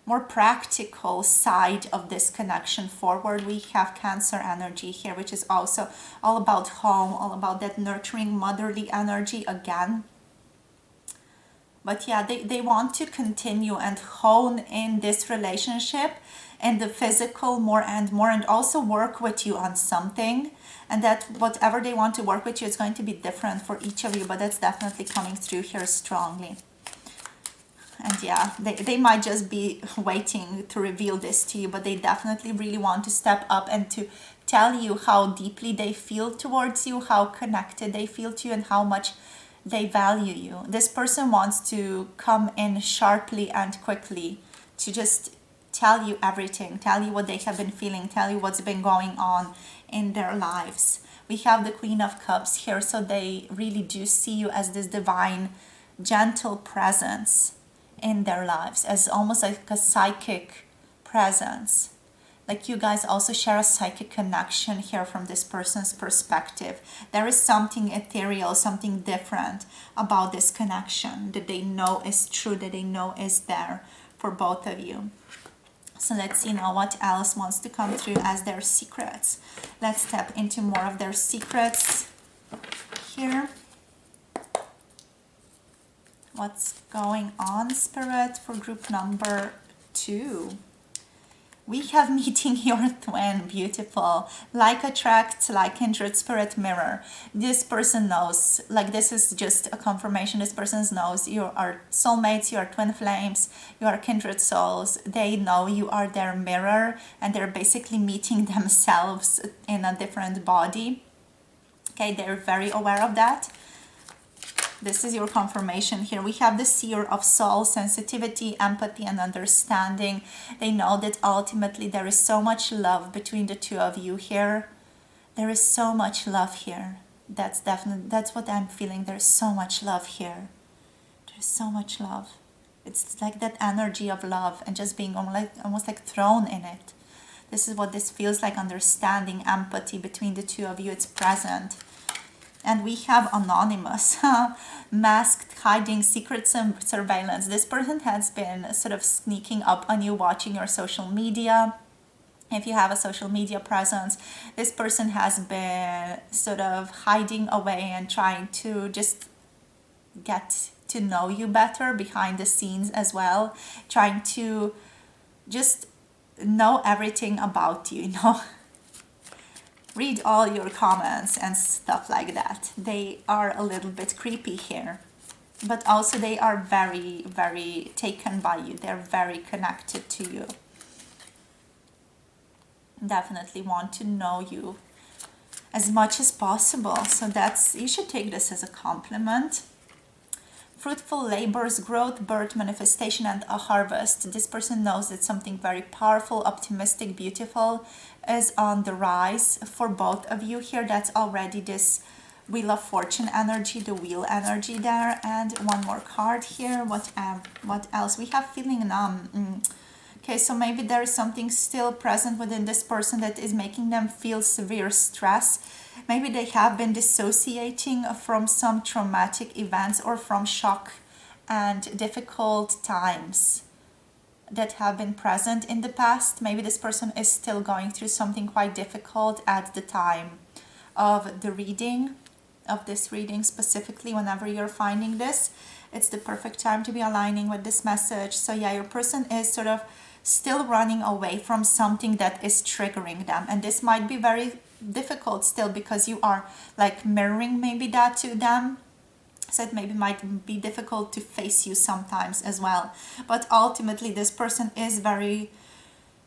more practical side of this connection forward. We have Cancer energy here, which is also all about home, all about that nurturing motherly energy again. But yeah, they want to continue and hone in this relationship and the physical more and more, and also work with you on something. And that whatever they want to work with you is going to be different for each of you, but that's definitely coming through here strongly. And yeah, they might just be waiting to reveal this to you, but they definitely really want to step up and to tell you how deeply they feel towards you, how connected they feel to you, and how much they value you. This person wants to come in sharply and quickly to just tell you everything, tell you what they have been feeling, tell you what's been going on in their lives. We have the Queen of Cups here, so they really do see you as this divine, gentle presence in their lives, as almost like a psychic presence. Like you guys also share a psychic connection here from this person's perspective. There is something ethereal, something different about this connection that they know is true, that they know is there for both of you. So let's see now what else wants to come through as their secrets. Let's tap into more of their secrets here. What's going on, Spirit, for group number 2? We have meeting your twin. Beautiful. Like attracts, like kindred spirit mirror. This person knows, like this is just a confirmation. This person knows you are soulmates, you are twin flames, you are kindred souls. They know you are their mirror, and they're basically meeting themselves in a different body. Okay, they're very aware of that. This is your confirmation here. We have the Seer of soul, sensitivity, empathy, and understanding. They know that ultimately there is so much love between the two of you here. There is so much love here. That's what I'm feeling. There's so much love here. There's so much love. It's like that energy of love and just being almost like thrown in it. This is what this feels like, understanding, empathy between the two of you. It's present. And we have anonymous, masked, hiding, secret surveillance. This person has been sort of sneaking up on you, watching your social media. If you have a social media presence, this person has been sort of hiding away and trying to just get to know you better behind the scenes as well. Trying to just know everything about you, you know. Read all your comments and stuff like that. They are a little bit creepy here, but also they are very, very taken by you. They're very connected to you. Definitely want to know you as much as possible. So that's, you should take this as a compliment. Fruitful labors, growth, birth, manifestation, and a harvest. This person knows that something very powerful, optimistic, beautiful is on the rise for both of you here. That's already this Wheel of Fortune energy, the wheel energy there. And one more card here. What else? We have feeling numb. Okay, so maybe there is something still present within this person that is making them feel severe stress. Maybe they have been dissociating from some traumatic events or from shock and difficult times that have been present in the past. Maybe this person is still going through something quite difficult at the time of the reading, of this reading specifically. Whenever you're finding this, it's the perfect time to be aligning with this message. So yeah, your person is sort of still running away from something that is triggering them, and this might be very difficult still because you are like mirroring maybe that to them. So it maybe might be difficult to face you sometimes as well, but ultimately this person is very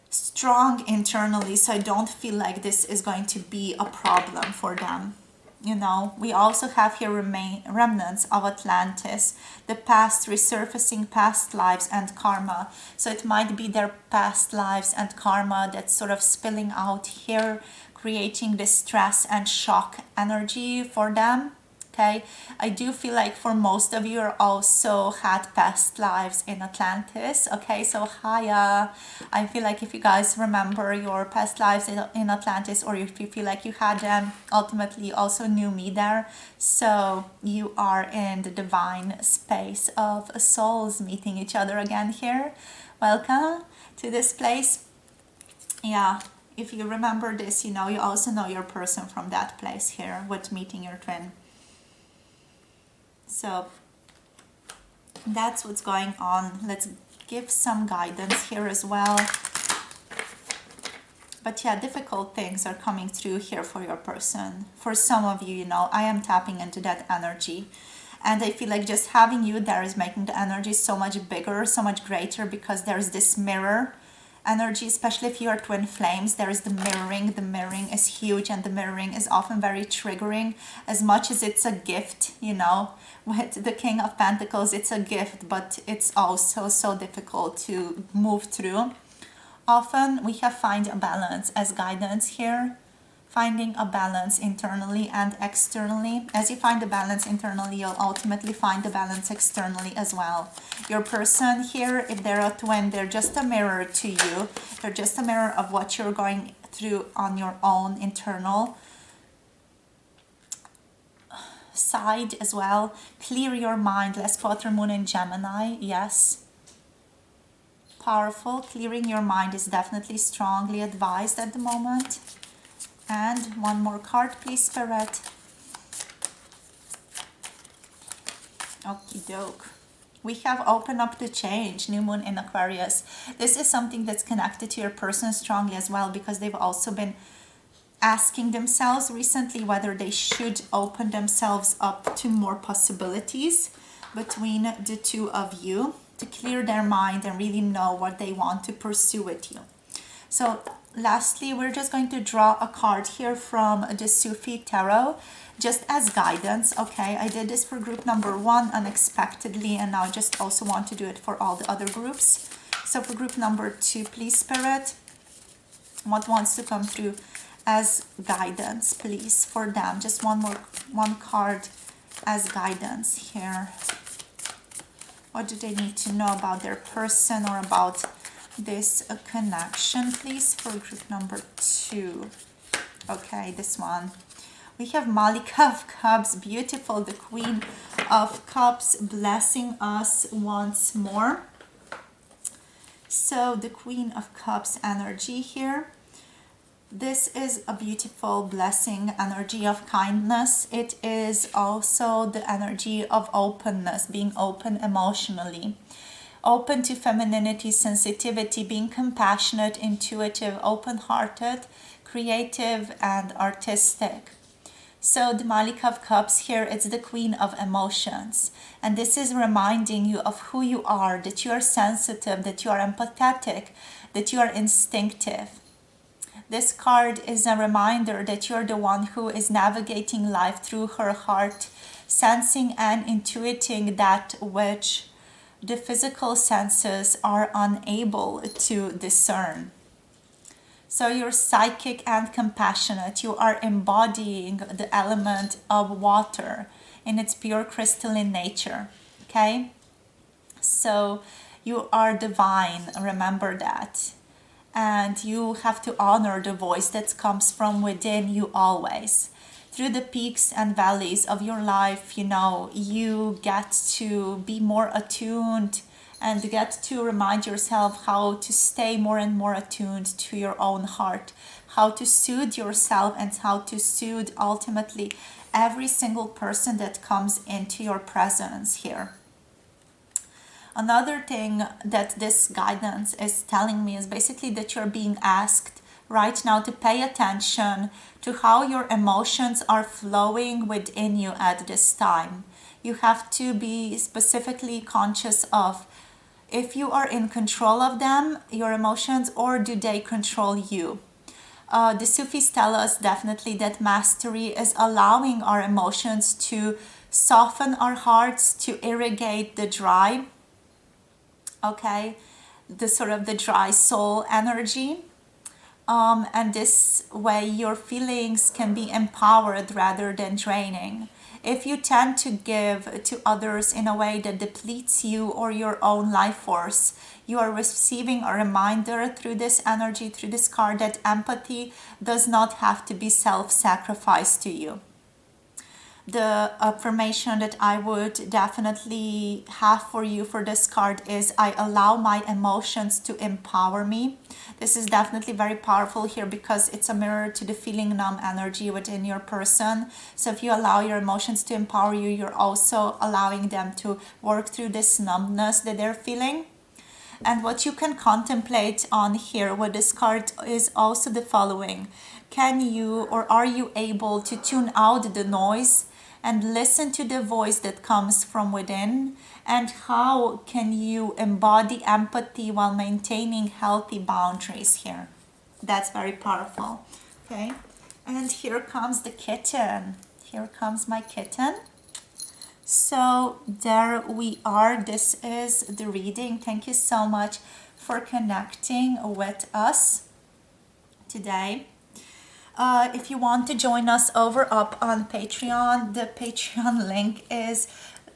strong internally, so I don't feel like this is going to be a problem for them. You know, we also have here remnants of Atlantis, the past resurfacing, past lives and karma. So it might be their past lives and karma that's sort of spilling out here, creating this stress and shock energy for them. Okay, I do feel like for most of you are also had past lives in Atlantis. Okay, so Haya, I feel like if you guys remember your past lives in Atlantis, or if you feel like you had them, ultimately also knew me there. So you are in the divine space of souls meeting each other again here. Welcome to this place. Yeah, if you remember this, you know, you also know your person from that place here with meeting your twin. So that's what's going on. Let's give some guidance here as well. But yeah, difficult things are coming through here for your person. For some of you, you know, I am tapping into that energy. And I feel like just having you there is making the energy so much bigger, so much greater, because there's this mirror energy, especially if you are twin flames. There is the mirroring. The mirroring is huge, and the mirroring is often very triggering. As much as it's a gift, you know, with the King of Pentacles, it's a gift, but it's also so difficult to move through. Often we have find a balance as guidance here. Finding a balance internally and externally. As you find the balance internally, you'll ultimately find the balance externally as well. Your person here, if they're a twin, they're just a mirror to you. They're just a mirror of what you're going through on your own internal side as well. Clear your mind. Let's put Moon in Gemini. Yes. Powerful. Clearing your mind is definitely strongly advised at the moment. And one more card, please, Spirit. Okie doke. We have open up to change, new moon in Aquarius. This is something that's connected to your person strongly as well, because they've also been asking themselves recently whether they should open themselves up to more possibilities between the two of you, to clear their mind and really know what they want to pursue with you. So lastly, we're just going to draw a card here from the Sufi Tarot, just as guidance. Okay, I did this for group number 1 unexpectedly, and now I just also want to do it for all the other groups. So for group number 2, please, Spirit, what wants to come through as guidance, please, for them? Just one card as guidance here. What do they need to know about their person or about this connection, please, for group number 2? Okay, this one. We have Malika of Cups, beautiful, the Queen of Cups, blessing us once more. So the Queen of Cups energy here. This is a beautiful blessing, energy of kindness. It is also the energy of openness, being open emotionally. Open to femininity, sensitivity, being compassionate, intuitive, open-hearted, creative, and artistic. So the Malika of Cups here, it's the Queen of Emotions. And this is reminding you of who you are, that you are sensitive, that you are empathetic, that you are instinctive. This card is a reminder that you're the one who is navigating life through her heart, sensing and intuiting that which the physical senses are unable to discern. So you're psychic and compassionate. You are embodying the element of water in its pure crystalline nature. Okay? So you are divine. Remember that. And you have to honor the voice that comes from within you always. Through the peaks and valleys of your life, you get to be more attuned and get to remind yourself how to stay more and more attuned to your own heart, how to soothe yourself, and how to soothe ultimately every single person that comes into your presence here. Another thing that this guidance is telling me is basically that you're being asked right now to pay attention to how your emotions are flowing within you at this time. You have to be specifically conscious of if you are in control of them, your emotions, or do they control you. The Sufis tell us definitely that mastery is allowing our emotions to soften our hearts, to irrigate the dry, the dry soul energy. And this way your feelings can be empowered rather than draining. If you tend to give to others in a way that depletes you or your own life force, you are receiving a reminder through this energy, through this card, that empathy does not have to be self-sacrifice to you. The affirmation that I would definitely have for you for this card is, I allow my emotions to empower me. This is definitely very powerful here because it's a mirror to the feeling numb energy within your person. So if you allow your emotions to empower you, you're also allowing them to work through this numbness that they're feeling. And what you can contemplate on here with this card is also the following. Can you, or are you able to tune out the noise and listen to the voice that comes from within? And how can you embody empathy while maintaining healthy boundaries here? That's very powerful. Okay, and here comes the kitten. Here comes my kitten. So there we are. This is the reading. Thank you so much for connecting with us today. If you want to join us up on Patreon, the Patreon link is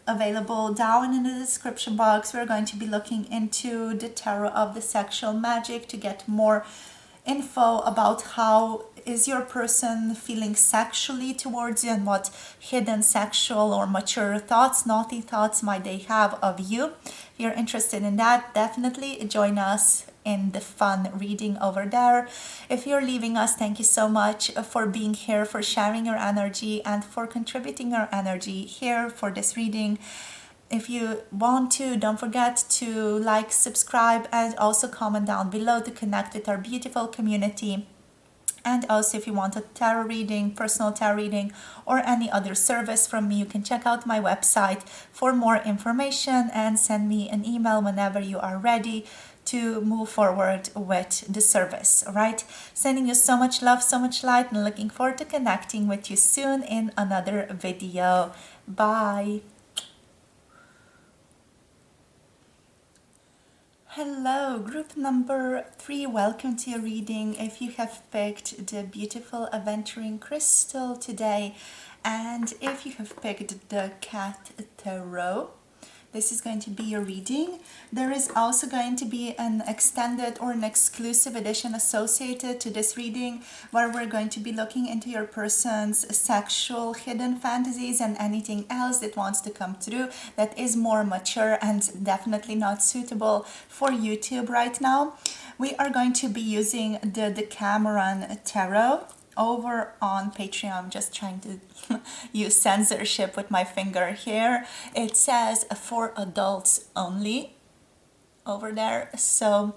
available down in the description box. We're going to be looking into the tarot of the sexual magic to get more info about how is your person feeling sexually towards you and what hidden sexual or mature thoughts, naughty thoughts might they have of you. If you're interested in that, definitely join us in the fun reading over there. If you're leaving us, thank you so much for being here, for sharing your energy, and for contributing your energy here for this reading. If you want to, don't forget to like, subscribe, and also comment down below to connect with our beautiful community. And also, if you want a tarot reading, personal tarot reading, or any other service from me, you can check out my website for more information and send me an email whenever you are ready to move forward with the service. All right, sending you so much love, so much light, and looking forward to connecting with you soon in another video. Bye. Hello, group number 3. Welcome to your reading. If you have picked the beautiful Aventurine crystal today, and if you have picked the cat tarot, this is going to be your reading. There is also going to be an extended or an exclusive edition associated to this reading, where we're going to be looking into your person's sexual hidden fantasies and anything else that wants to come through that is more mature and definitely not suitable for YouTube right now. We are going to be using the Decameron Tarot over on Patreon. I'm just trying to use censorship with my finger here. It says for adults only over there, so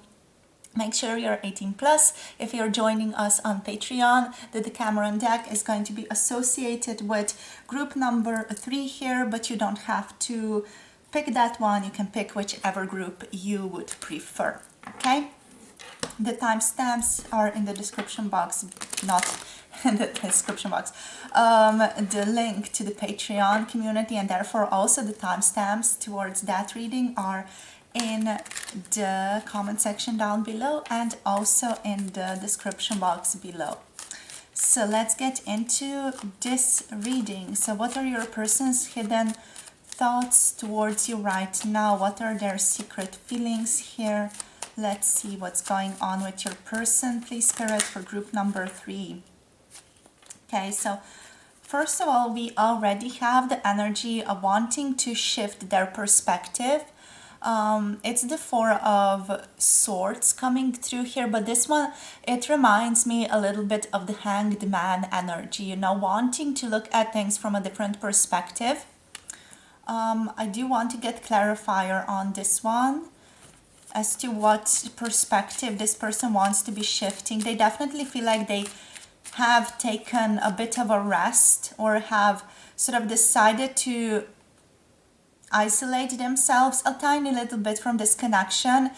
make sure you're 18 plus. If you're joining us on Patreon, the Decameron deck is going to be associated with group number 3 here, but you don't have to pick that one. You can pick whichever group you would prefer. Okay, the timestamps are in the description box, not in the description box. The link to the Patreon community, and therefore also the timestamps towards that reading, are in the comment section down below and also in the description box below. So let's get into this reading. So what are your person's hidden thoughts towards you right now? What are their secret feelings here? Let's see what's going on with your person, please, Spirit, for group number 3. Okay, so first of all, we already have the energy of wanting to shift their perspective. It's the 4 of Swords coming through here, but this one, it reminds me a little bit of the Hanged Man energy, you know, wanting to look at things from a different perspective. I do want to get clarifier on this one as to what perspective this person wants to be shifting. They definitely feel like they have taken a bit of a rest, or have sort of decided to isolate themselves a tiny little bit from this connection,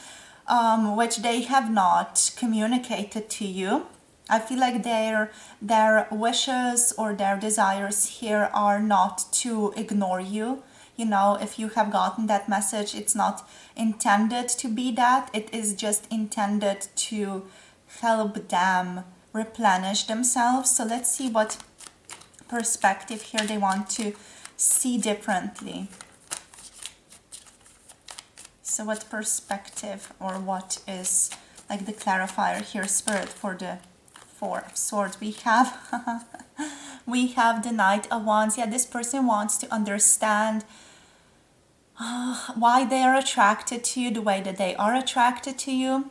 which they have not communicated to you. I feel like their wishes or their desires here are not to ignore you. You know, if you have gotten that message, it's not intended to be that. It is just intended to help them replenish themselves. So let's see what perspective here they want to see differently. So what perspective, or what is like the clarifier here, Spirit, for the 4 of Swords? We have we have the Knight of Wands. Yeah, this person wants to understand why they are attracted to you the way that they are attracted to you,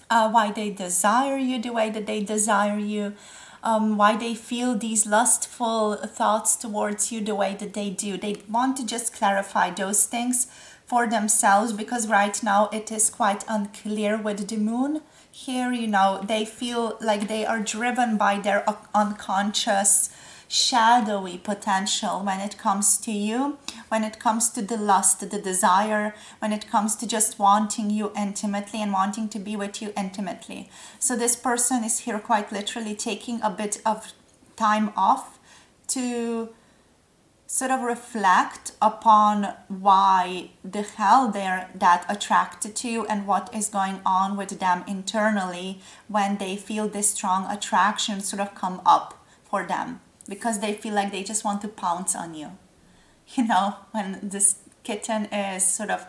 why they desire you the way that they desire you, why they feel these lustful thoughts towards you the way that they do. They want to just clarify those things for themselves, because right now it is quite unclear with the moon here. You know, they feel like they are driven by their unconscious shadowy potential when it comes to you, when it comes to the lust, the desire, when it comes to just wanting you intimately and wanting to be with you intimately. So this person is here quite literally taking a bit of time off to sort of reflect upon why the hell they're that attracted to you and what is going on with them internally when they feel this strong attraction sort of come up for them, because they feel like they just want to pounce on you. You know, when this kitten is sort of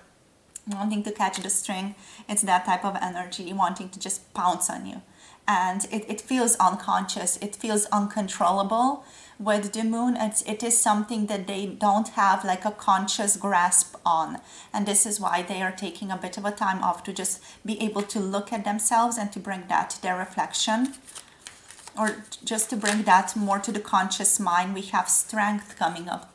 wanting to catch the string, it's that type of energy, wanting to just pounce on you. And it feels unconscious, it feels uncontrollable with the moon. It is something that they don't have like a conscious grasp on. And this is why they are taking a bit of a time off, to just be able to look at themselves and to bring that to their reflection, or just to bring that more to the conscious mind. We have Strength coming up.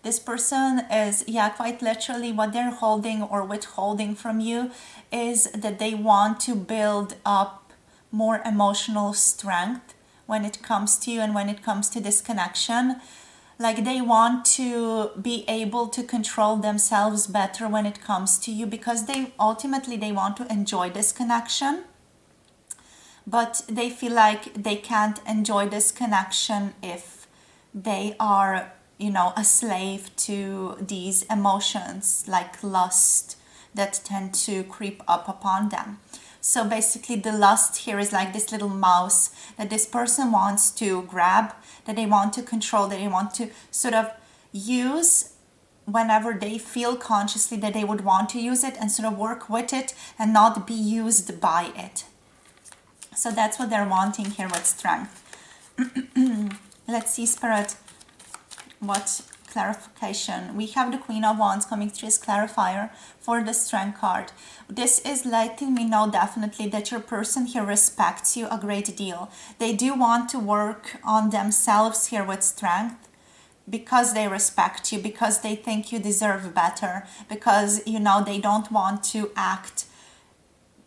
This person is, yeah, quite literally what they're holding or withholding from you is that they want to build up more emotional strength when it comes to you and when it comes to this connection. Like they want to be able to control themselves better when it comes to you, because they ultimately they want to enjoy this connection, but they feel like they can't enjoy this connection if they are, you know, a slave to these emotions like lust that tend to creep up upon them. So basically the lust here is like this little mouse that this person wants to grab, that they want to control, that they want to sort of use whenever they feel consciously that they would want to use it, and sort of work with it and not be used by it. So that's what they're wanting here with strength. Let's see, Spirit, what clarification. We have the Queen of Wands coming through as clarifier for the Strength card. This is letting me know definitely that your person here respects you a great deal. They do want to work on themselves here with strength, because they respect you, because they think you deserve better, because, you know, they don't want to act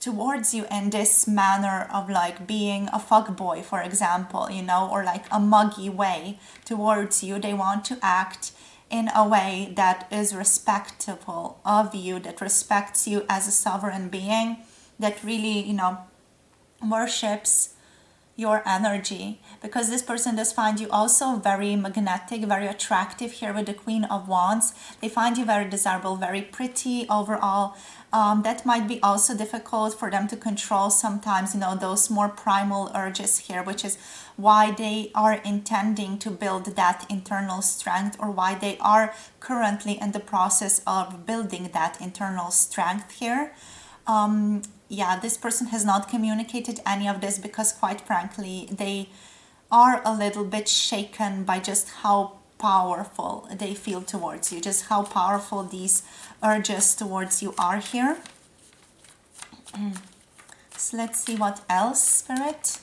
towards you in this manner of like being a fuckboy, for example, you know, or like a muggy way towards you. They want to act in a way that is respectful of you, that respects you as a sovereign being, that really, you know, worships your energy, because this person does find you also very magnetic, very attractive here with the Queen of Wands. They find you very desirable, very pretty overall. That might be also difficult for them to control sometimes, you know, those more primal urges here, which is why they are intending to build that internal strength, or why they are currently in the process of building that internal strength here. Yeah, this person has not communicated any of this because, quite frankly, they are a little bit shaken by just how powerful they feel towards you, just how powerful these urges towards you are here. So let's see what else, Spirit.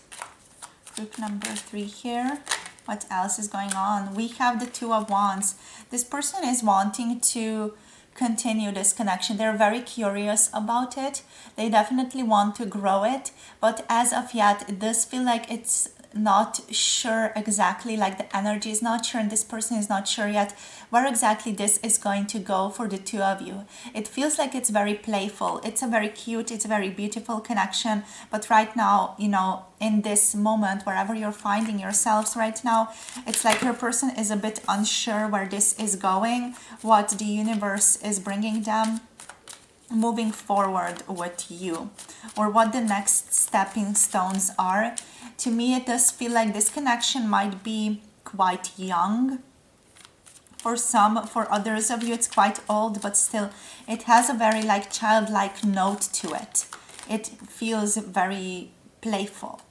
Group number 3 here. What else is going on? We have the Two of Wands. This person is wanting to continue this connection. They're very curious about it. They definitely want to grow it, but as of yet it does feel like it's not sure exactly, like the energy is not sure, and this person is not sure yet where exactly this is going to go for the two of you. It feels like it's very playful, it's a very cute, it's a very beautiful connection, but right now, you know, in this moment, wherever you're finding yourselves right now, it's like your person is a bit unsure where this is going, what the universe is bringing them moving forward with you, or what the next stepping stones are. To me, it does feel like this connection might be quite young. For some, for others of you, it's quite old, but still, it has a very like childlike note to it. It feels very playful.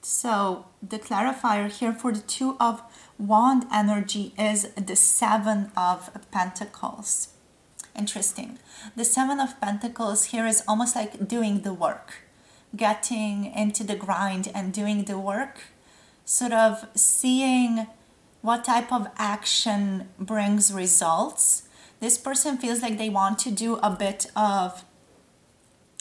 So the clarifier here for the Two of Wand energy is the Seven of Pentacles. Interesting. The Seven of Pentacles here is almost like doing the work, getting into the grind and doing the work, sort of seeing what type of action brings results. This person feels like they want to do a bit of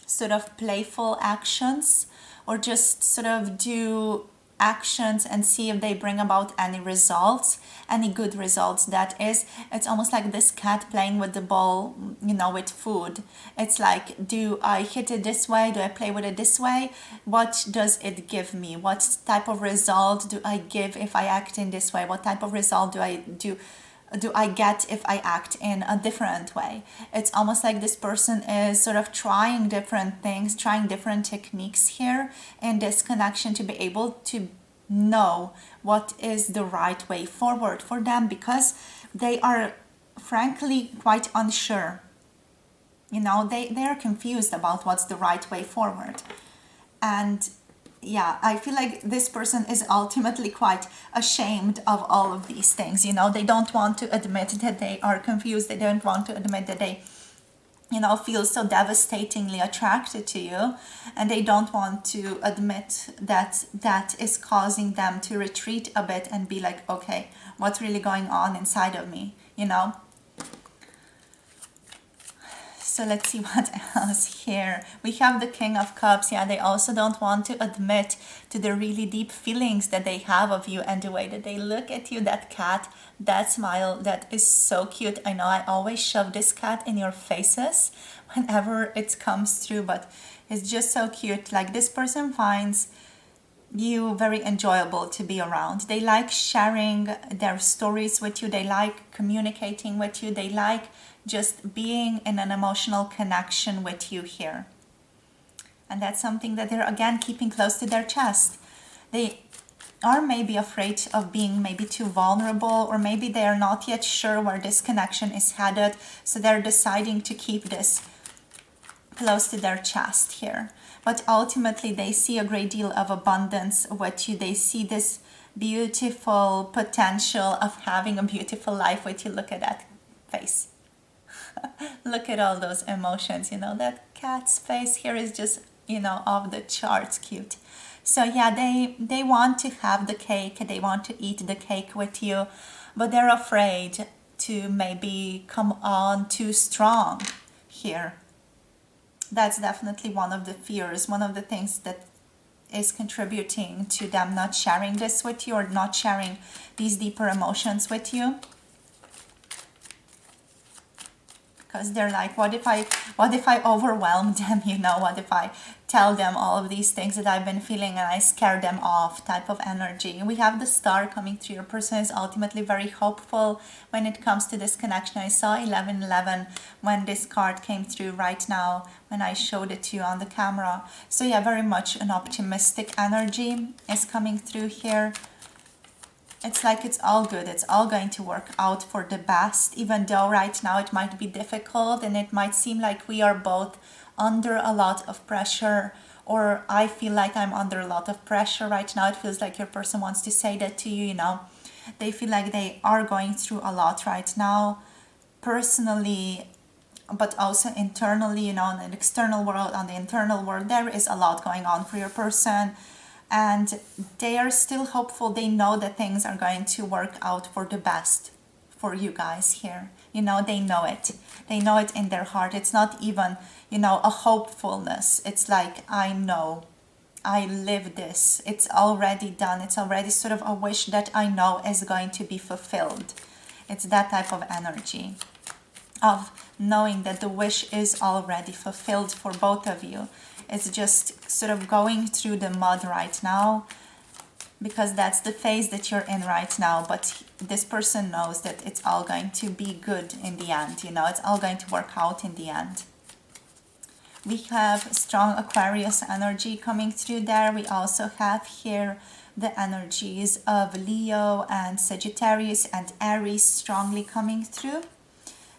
sort of playful actions, or just sort of do actions and see if they bring about any results, any good results. That is, it's almost like this cat playing with the ball, you know, with food. It's like, do I hit it this way? Do I play with it this way? What does it give me? What type of result do I give if I act in this way? What type of result do I get if I act in a different way? It's almost like this person is sort of trying different things, trying different techniques here in this connection to be able to know what is the right way forward for them, because they are frankly quite unsure. You know, they are confused about what's the right way forward. And yeah, I feel like this person is ultimately quite ashamed of all of these things. You know, they don't want to admit that they are confused. They don't want to admit that they, you know, feel so devastatingly attracted to you. And they don't want to admit that that is causing them to retreat a bit and be like, okay, what's really going on inside of me? you know. So let's see what else here. We have the King of Cups. Yeah, they also don't want to admit to the really deep feelings that they have of you and the way that they look at you. That cat, that smile, that is so cute. I know I always shove this cat in your faces whenever it comes through, but it's just so cute. Like, this person finds you very enjoyable to be around. They like sharing their stories with you. They like communicating with you. They like just being in an emotional connection with you here. And that's something that they're again keeping close to their chest. They are maybe afraid of being maybe too vulnerable, or maybe they are not yet sure where this connection is headed, so they're deciding to keep this close to their chest here. But ultimately they see a great deal of abundance with you. They see this beautiful potential of having a beautiful life with you. Look at that face. Look at all those emotions, you know. That cat's face here is just, you know, off the charts cute. So yeah, they want to have the cake, they want to eat the cake with you, but they're afraid to maybe come on too strong here. That's definitely one of the fears, one of the things that is contributing to them not sharing this with you, or not sharing these deeper emotions with you. Because they're like, what if I overwhelm them, you know, what if I tell them all of these things that I've been feeling and I scare them off type of energy. We have the Star coming through. Your person is ultimately very hopeful when it comes to this connection. I saw 1111 when this card came through right now, when I showed it to you on the camera. So yeah, very much an optimistic energy is coming through here. It's like it's all good. It's all going to work out for the best, even though right now it might be difficult and it might seem like we are both under a lot of pressure, or I feel like I'm under a lot of pressure right now. It feels like your person wants to say that to you, you know. They feel like they are going through a lot right now, personally, but also internally, you know, in the external world, on the internal world, there is a lot going on for your person. And they are still hopeful. They know that things are going to work out for the best for you guys here. You know, they know it. They know it in their heart. It's not even, you know, a hopefulness. It's like, I know, I live this. It's already done. It's already sort of a wish that I know is going to be fulfilled. It's that type of energy of knowing that the wish is already fulfilled for both of you. It's just sort of going through the mud right now, because that's the phase that you're in right now. But this person knows that it's all going to be good in the end. You know, it's all going to work out in the end. We have strong Aquarius energy coming through there. We also have here the energies of Leo and Sagittarius and Aries strongly coming through.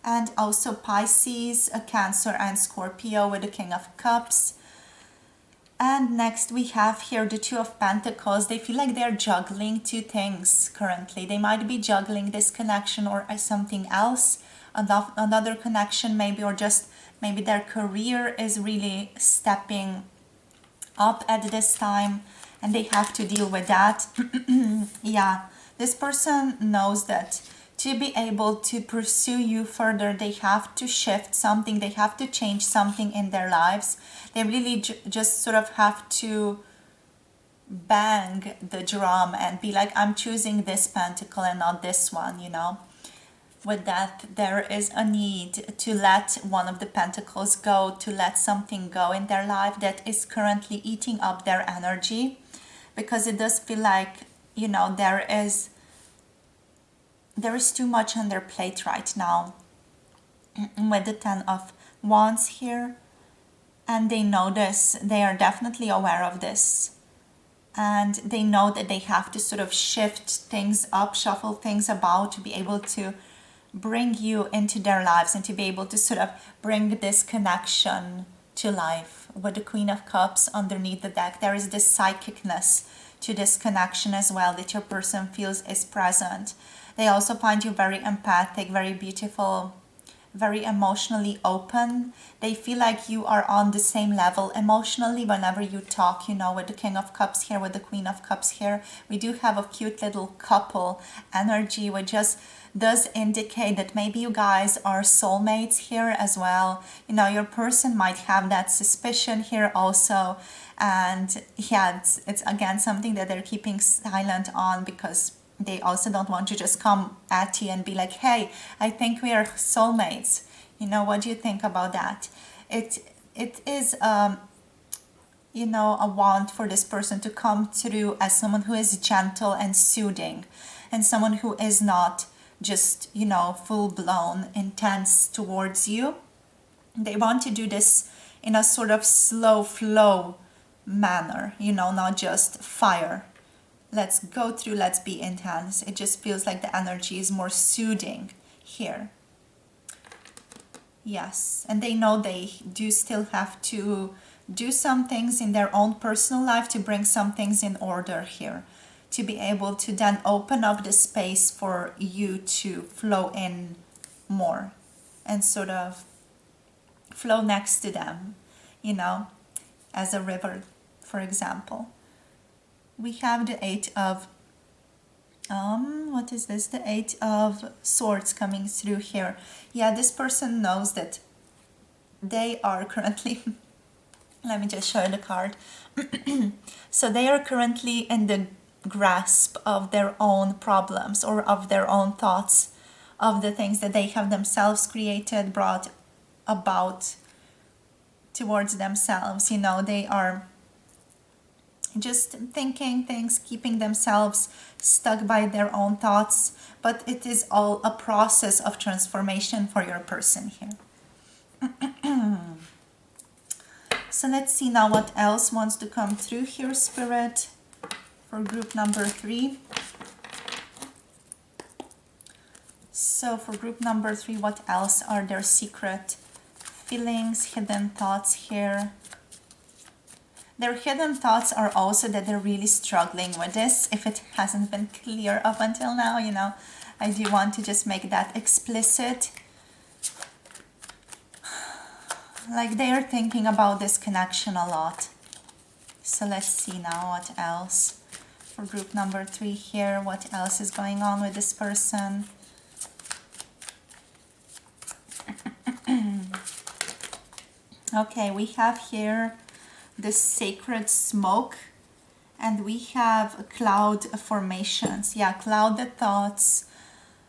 And also Pisces, Cancer and Scorpio with the King of Cups. And next we have here the Two of Pentacles. They feel like they're juggling two things currently. They might be juggling this connection or something else, another connection maybe, or just maybe their career is really stepping up at this time and they have to deal with that. Yeah, this person knows that to be able to pursue you further, they have to shift something, they have to change something in their lives. They really just sort of have to bang the drum and be like, I'm choosing this pentacle and not this one, you know. With that, there is a need to let one of the pentacles go, to let something go in their life that is currently eating up their energy, because it does feel like, you know, there is too much on their plate right now with the Ten of Wands here. And they know this, they are definitely aware of this. And they know that they have to sort of shift things up, shuffle things about to be able to bring you into their lives and to be able to sort of bring this connection to life. With the Queen of Cups underneath the deck, there is this psychicness to this connection as well that your person feels is present. They also find you very empathic, very beautiful, very emotionally open. They feel like you are on the same level emotionally whenever you talk, you know, with the King of Cups here, with the Queen of Cups here. We do have a cute little couple energy, which just does indicate that maybe you guys are soulmates here as well. You know, your person might have that suspicion here also. And yeah, it's again something that they're keeping silent on, because they also don't want to just come at you and be like, hey, I think we are soulmates. You know, what do you think about that? It is you know, a want for this person to come through as someone who is gentle and soothing, and someone who is not just, you know, full-blown intense towards you. They want to do this in a sort of slow flow manner, you know, not just fire. Let's go through, let's be intense. It just feels like the energy is more soothing here. Yes, and they know they do still have to do some things in their own personal life to bring some things in order here, to be able to then open up the space for you to flow in more and sort of flow next to them, you know, as a river, for example. We have the Eight of what is this? The Eight of Swords coming through here. Yeah, this person knows that they are currently let me just show you the card. So they are currently in the grasp of their own problems, or of their own thoughts, of the things that they have themselves created, brought about towards themselves. You know, they are just thinking things, keeping themselves stuck by their own thoughts, but it is all a process of transformation for your person here. So let's see now what else wants to come through here, Spirit, for group number 3. So for group number 3, what else are their secret feelings, hidden thoughts here? Their hidden thoughts are also that they're really struggling with this. If it hasn't been clear up until now, you know, I do want to just make that explicit. Like, they are thinking about this connection a lot. So let's see now what else. For group number 3 here, what else is going on with this person? Okay, we have here the sacred smoke, and we have cloud formations. Yeah, clouded thoughts,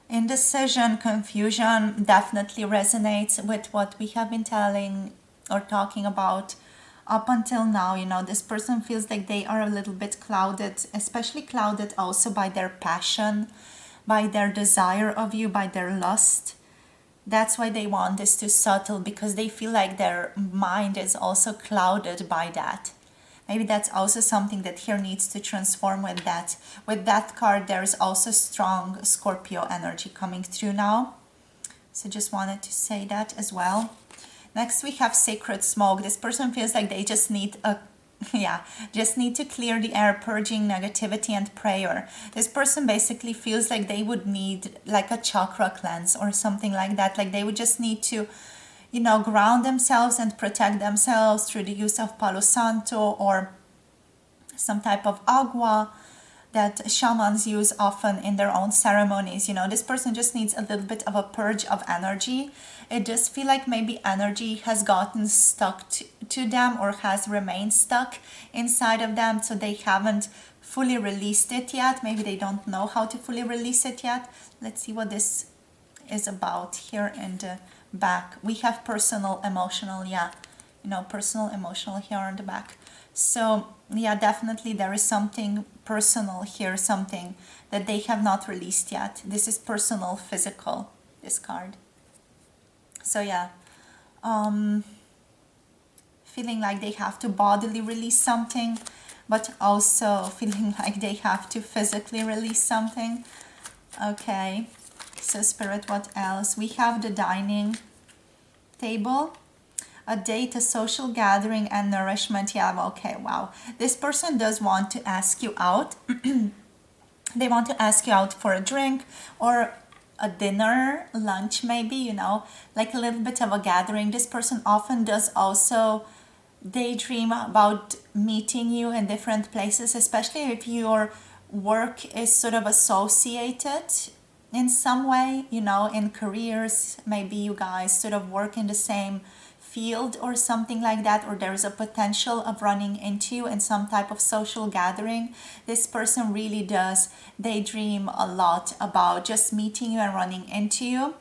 indecision, confusion definitely resonates with what we have been telling or talking about up until now. You know, this person feels like they are a little bit clouded, especially clouded also by their passion, by their desire of you, by their lust. That's why they want this to settle, because they feel like their mind is also clouded by that. Maybe that's also something that here needs to transform with that. With that card, there is also strong Scorpio energy coming through now. So just wanted to say that as well. Next, we have sacred smoke. This person feels like they just need just need to clear the air, purging negativity and prayer. This person basically feels like they would need like a chakra cleanse or something like that. Like they would just need to, you know, ground themselves and protect themselves through the use of Palo Santo or some type of agua that shamans use often in their own ceremonies. You know, this person just needs a little bit of a purge of energy. It does feel like maybe energy has gotten stuck to them, or has remained stuck inside of them, so they haven't fully released it yet. Maybe they don't know how to fully release it yet. Let's see what this is about here in the back. We have personal, emotional, personal, emotional here on the back. So yeah, definitely there is something personal here, something that they have not released yet. This is personal, physical, this card. So yeah, feeling like they have to bodily release something, but also feeling like they have to physically release something. Okay, so Spirit, what else? We have the dining table. A date, a social gathering, and nourishment. Yeah, okay, wow. This person does want to ask you out. They want to ask you out for a drink, or a dinner, lunch maybe, you know, like a little bit of a gathering. This person often does also daydream about meeting you in different places, especially if your work is sort of associated in some way, you know, in careers. Maybe you guys sort of work in the same field or something like that, or there is a potential of running into you in some type of social gathering. This person really does daydream a lot about just meeting you and running into you.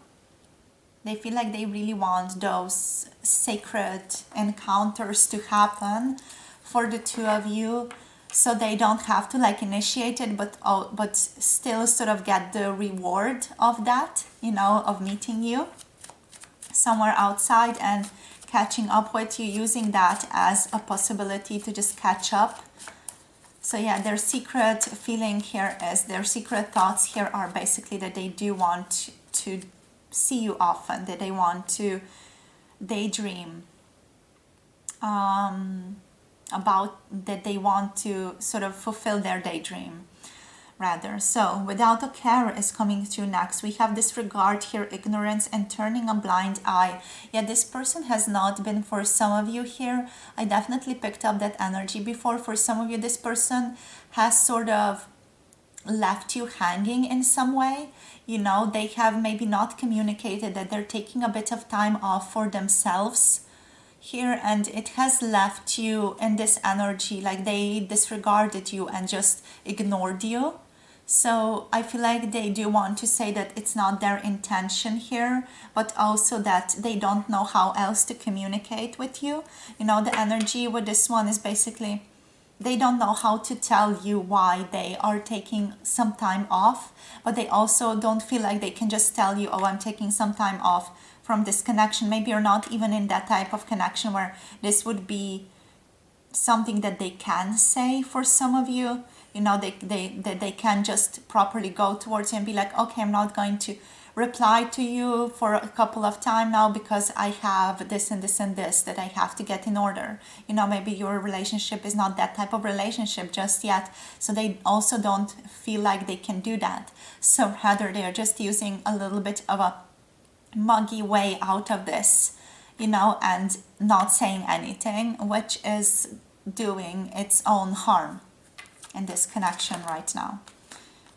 They feel like they really want those sacred encounters to happen for the two of you, so they don't have to like initiate it, but still sort of get the reward of that, you know, of meeting you somewhere outside and catching up with you, using that as a possibility to just catch up. So yeah, their secret feeling here is, their secret thoughts here are basically that they do want to see you often, that they want to daydream about, that they want to sort of fulfill their daydream rather. So without a care is coming through next. We have disregard here, ignorance, and turning a blind eye. Yeah, this person has not been, for some of you here, I definitely picked up that energy before. For some of you, this person has sort of left you hanging in some way. You know, they have maybe not communicated that they're taking a bit of time off for themselves here, and it has left you in this energy like they disregarded you and just ignored you. So I feel like they do want to say that it's not their intention here, but also that they don't know how else to communicate with you. You know, the energy with this one is basically they don't know how to tell you why they are taking some time off, but they also don't feel like they can just tell you, oh, I'm taking some time off from this connection. Maybe you're not even in that type of connection where this would be something that they can say. For some of you, you know, they can just properly go towards you and be like, okay, I'm not going to reply to you for a couple of time now because I have this and this and this that I have to get in order. You know, maybe your relationship is not that type of relationship just yet, so they also don't feel like they can do that. So rather they're just using a little bit of a muggy way out of this, you know, and not saying anything, which is doing its own harm in this connection right now.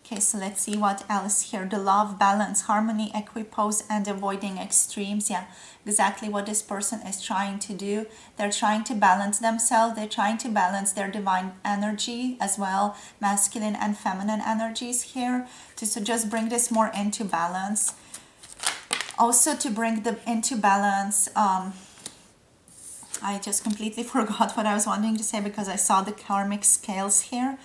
Okay, so let's see what else here. The love, balance, harmony, equipoise, and avoiding extremes. Yeah, exactly what this person is trying to do. They're trying to balance themselves. They're trying to balance their divine energy as well, masculine and feminine energies here, to just bring this more into balance. Also to bring them into balance, I just completely forgot what I was wanting to say because I saw the karmic scales here.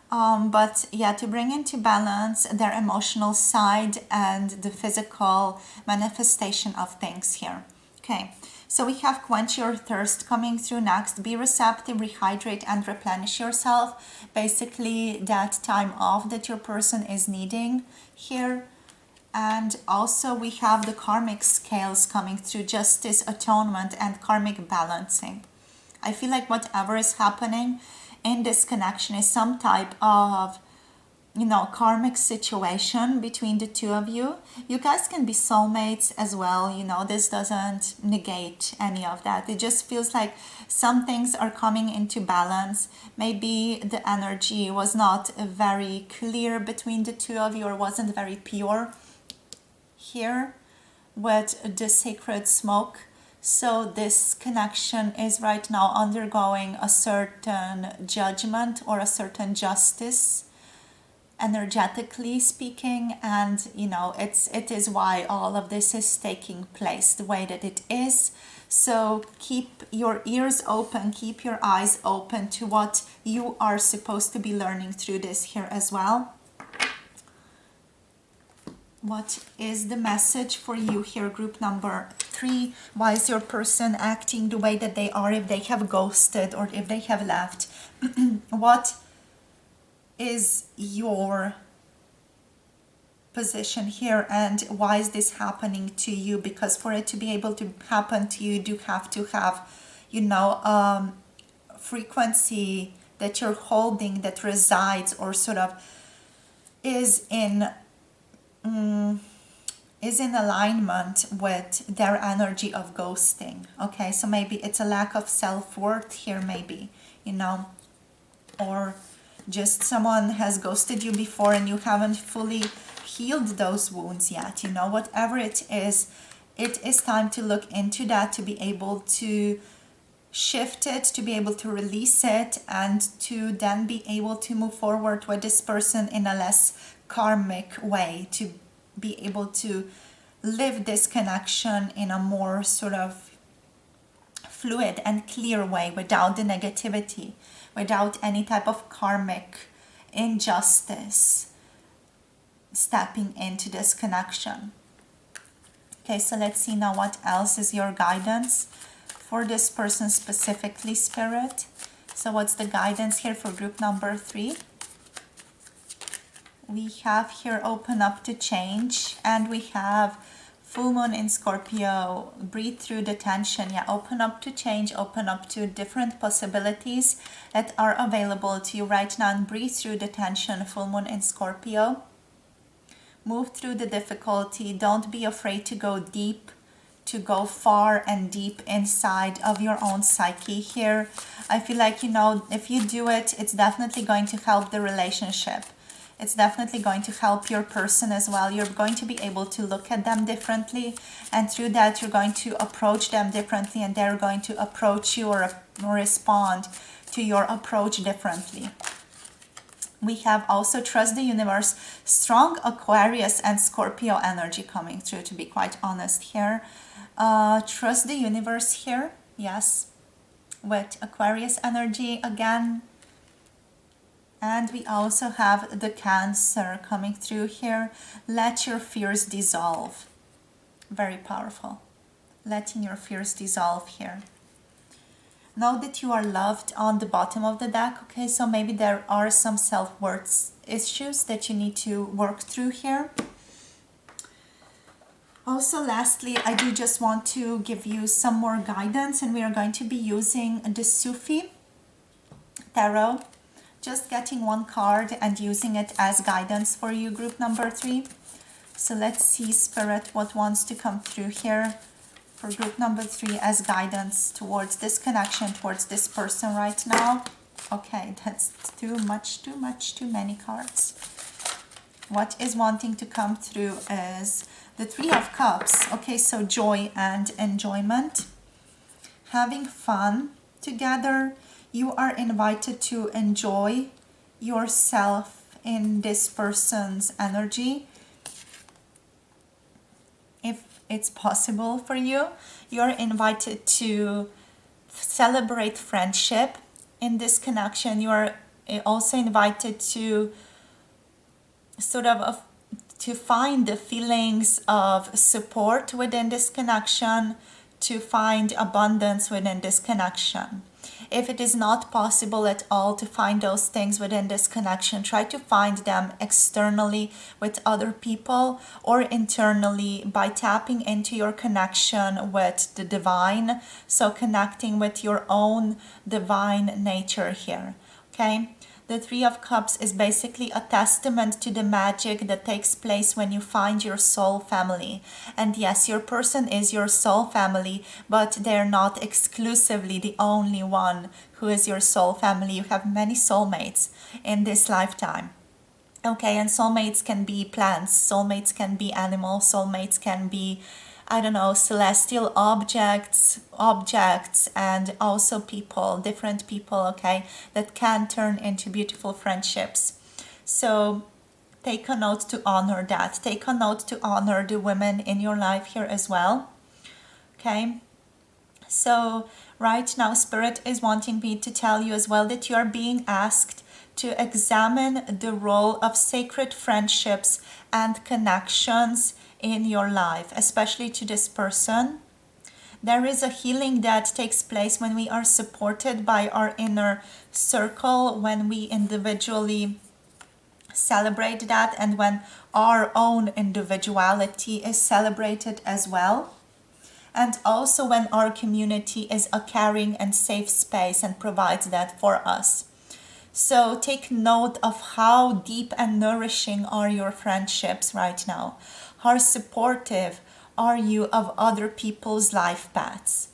But yeah, to bring into balance their emotional side and the physical manifestation of things here. Okay, so we have quench your thirst coming through next. Be receptive, rehydrate, and replenish yourself. Basically, that time off that your person is needing here. And also we have the karmic scales coming through, justice, atonement, and karmic balancing. I feel like whatever is happening in this connection is some type of, you know, karmic situation between the two of you. You guys can be soulmates as well, you know, this doesn't negate any of that. It just feels like some things are coming into balance. Maybe the energy was not very clear between the two of you, or wasn't very pure here with the sacred smoke. So this connection is right now undergoing a certain judgment or a certain justice, energetically speaking, and you know, it is why all of this is taking place the way that it is. So keep your ears open, keep your eyes open to what you are supposed to be learning through this here as well. What is the message for you here, group number 3? Why is your person acting the way that they are, if they have ghosted or if they have left? What is your position here, and why is this happening to you? Because for it to be able to happen to you, you do have to have, you know, frequency that you're holding that resides or sort of is in is in alignment with their energy of ghosting. Okay, so maybe it's a lack of self-worth here, maybe, you know, or just someone has ghosted you before and you haven't fully healed those wounds yet, you know, whatever it is time to look into that, to be able to shift it, to be able to release it, and to then be able to move forward with this person in a less karmic way, to be able to live this connection in a more sort of fluid and clear way, without the negativity, without any type of karmic injustice stepping into this connection. Okay, so let's see now what else is your guidance for this person specifically, Spirit. So what's the guidance here for group number 3? We have here open up to change, and we have full moon in Scorpio, breathe through the tension. Yeah, open up to change, open up to different possibilities that are available to you right now, and breathe through the tension, full moon in Scorpio. Move through the difficulty. Don't be afraid to go deep, to go far and deep inside of your own psyche here. I feel like, you know, if you do it, it's definitely going to help the relationship. It's definitely going to help your person as well. You're going to be able to look at them differently, and through that you're going to approach them differently, and they're going to approach you or respond to your approach differently. We have also trust the universe, strong Aquarius and Scorpio energy coming through, to be quite honest here. Trust the universe here, yes, with Aquarius energy again. And we also have the Cancer coming through here. Let your fears dissolve. Very powerful. Letting your fears dissolve here. Know that you are loved on the bottom of the deck. Okay, so maybe there are some self-worth issues that you need to work through here. Also, lastly, I do just want to give you some more guidance, and we are going to be using the Sufi Tarot. Just getting one card and using it as guidance for you, group number 3. So let's see, Spirit, what wants to come through here for group number 3 as guidance towards this connection, towards this person right now. Okay, that's too many cards. What is wanting to come through is the 3 of Cups. Okay, so joy and enjoyment. Having fun together. You are invited to enjoy yourself in this person's energy. If it's possible for you, you're invited to celebrate friendship in this connection. You are also invited to to find the feelings of support within this connection, to find abundance within this connection. If it is not possible at all to find those things within this connection, try to find them externally with other people, or internally by tapping into your connection with the divine. So connecting with your own divine nature here. Okay? The 3 of Cups is basically a testament to the magic that takes place when you find your soul family. And yes, your person is your soul family, but they're not exclusively the only one who is your soul family. You have many soulmates in this lifetime. Okay, and soulmates can be plants, soulmates can be animals, soulmates can be, I don't know, celestial objects, and also people, different people, okay, that can turn into beautiful friendships. So take a note to honor that. Take a note to honor the women in your life here as well. Okay. So right now, Spirit is wanting me to tell you as well that you are being asked to examine the role of sacred friendships and connections in your life, especially to this person. There is a healing that takes place when we are supported by our inner circle, when we individually celebrate that, and when our own individuality is celebrated as well. And also when our community is a caring and safe space and provides that for us. So take note of how deep and nourishing are your friendships right now. How supportive are you of other people's life paths?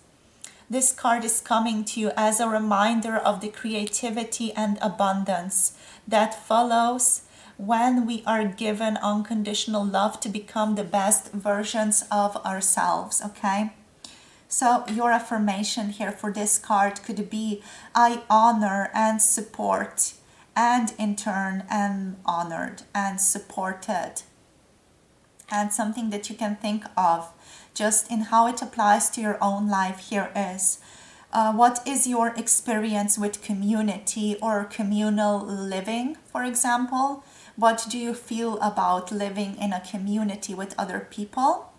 This card is coming to you as a reminder of the creativity and abundance that follows when we are given unconditional love to become the best versions of ourselves, okay? So your affirmation here for this card could be, I honor and support, and in turn am honored and supported. And something that you can think of just in how it applies to your own life here is, what is your experience with community or communal living, for example? What do you feel about living in a community with other people?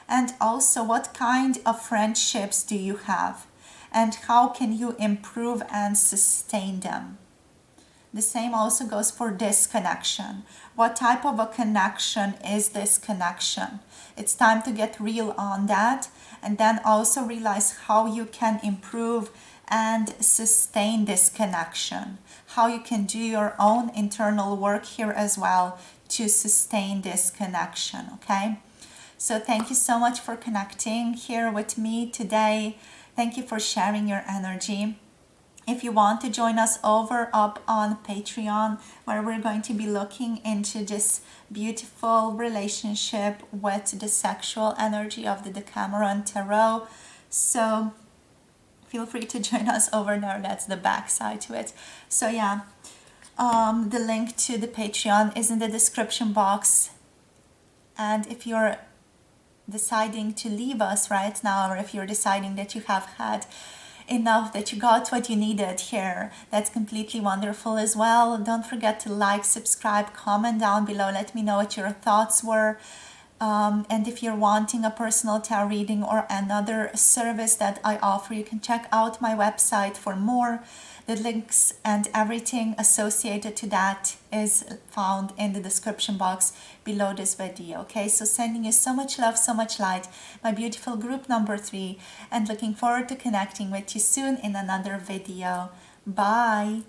And also, what kind of friendships do you have? And how can you improve and sustain them? The same also goes for this connection. What type of a connection is this connection? It's time to get real on that, and then also realize how you can improve and sustain this connection. How you can do your own internal work here as well to sustain this connection, okay? So thank you so much for connecting here with me today. Thank you for sharing your energy. If you want to join us over up on Patreon, where we're going to be looking into this beautiful relationship with the sexual energy of the Decameron Tarot. So feel free to join us over there. That's the back side to it. So yeah, the link to the Patreon is in the description box. And if you're deciding to leave us right now, or if you're deciding that you have had enough, that you got what you needed here, that's completely wonderful as well. Don't forget to like, subscribe, comment down below, let me know what your thoughts were. And if you're wanting a personal tarot reading or another service that I offer, you can check out my website for more. The links and everything associated to that is found in the description box below this video. Okay, so sending you so much love, so much light, my beautiful group number 3, and looking forward to connecting with you soon in another video. Bye.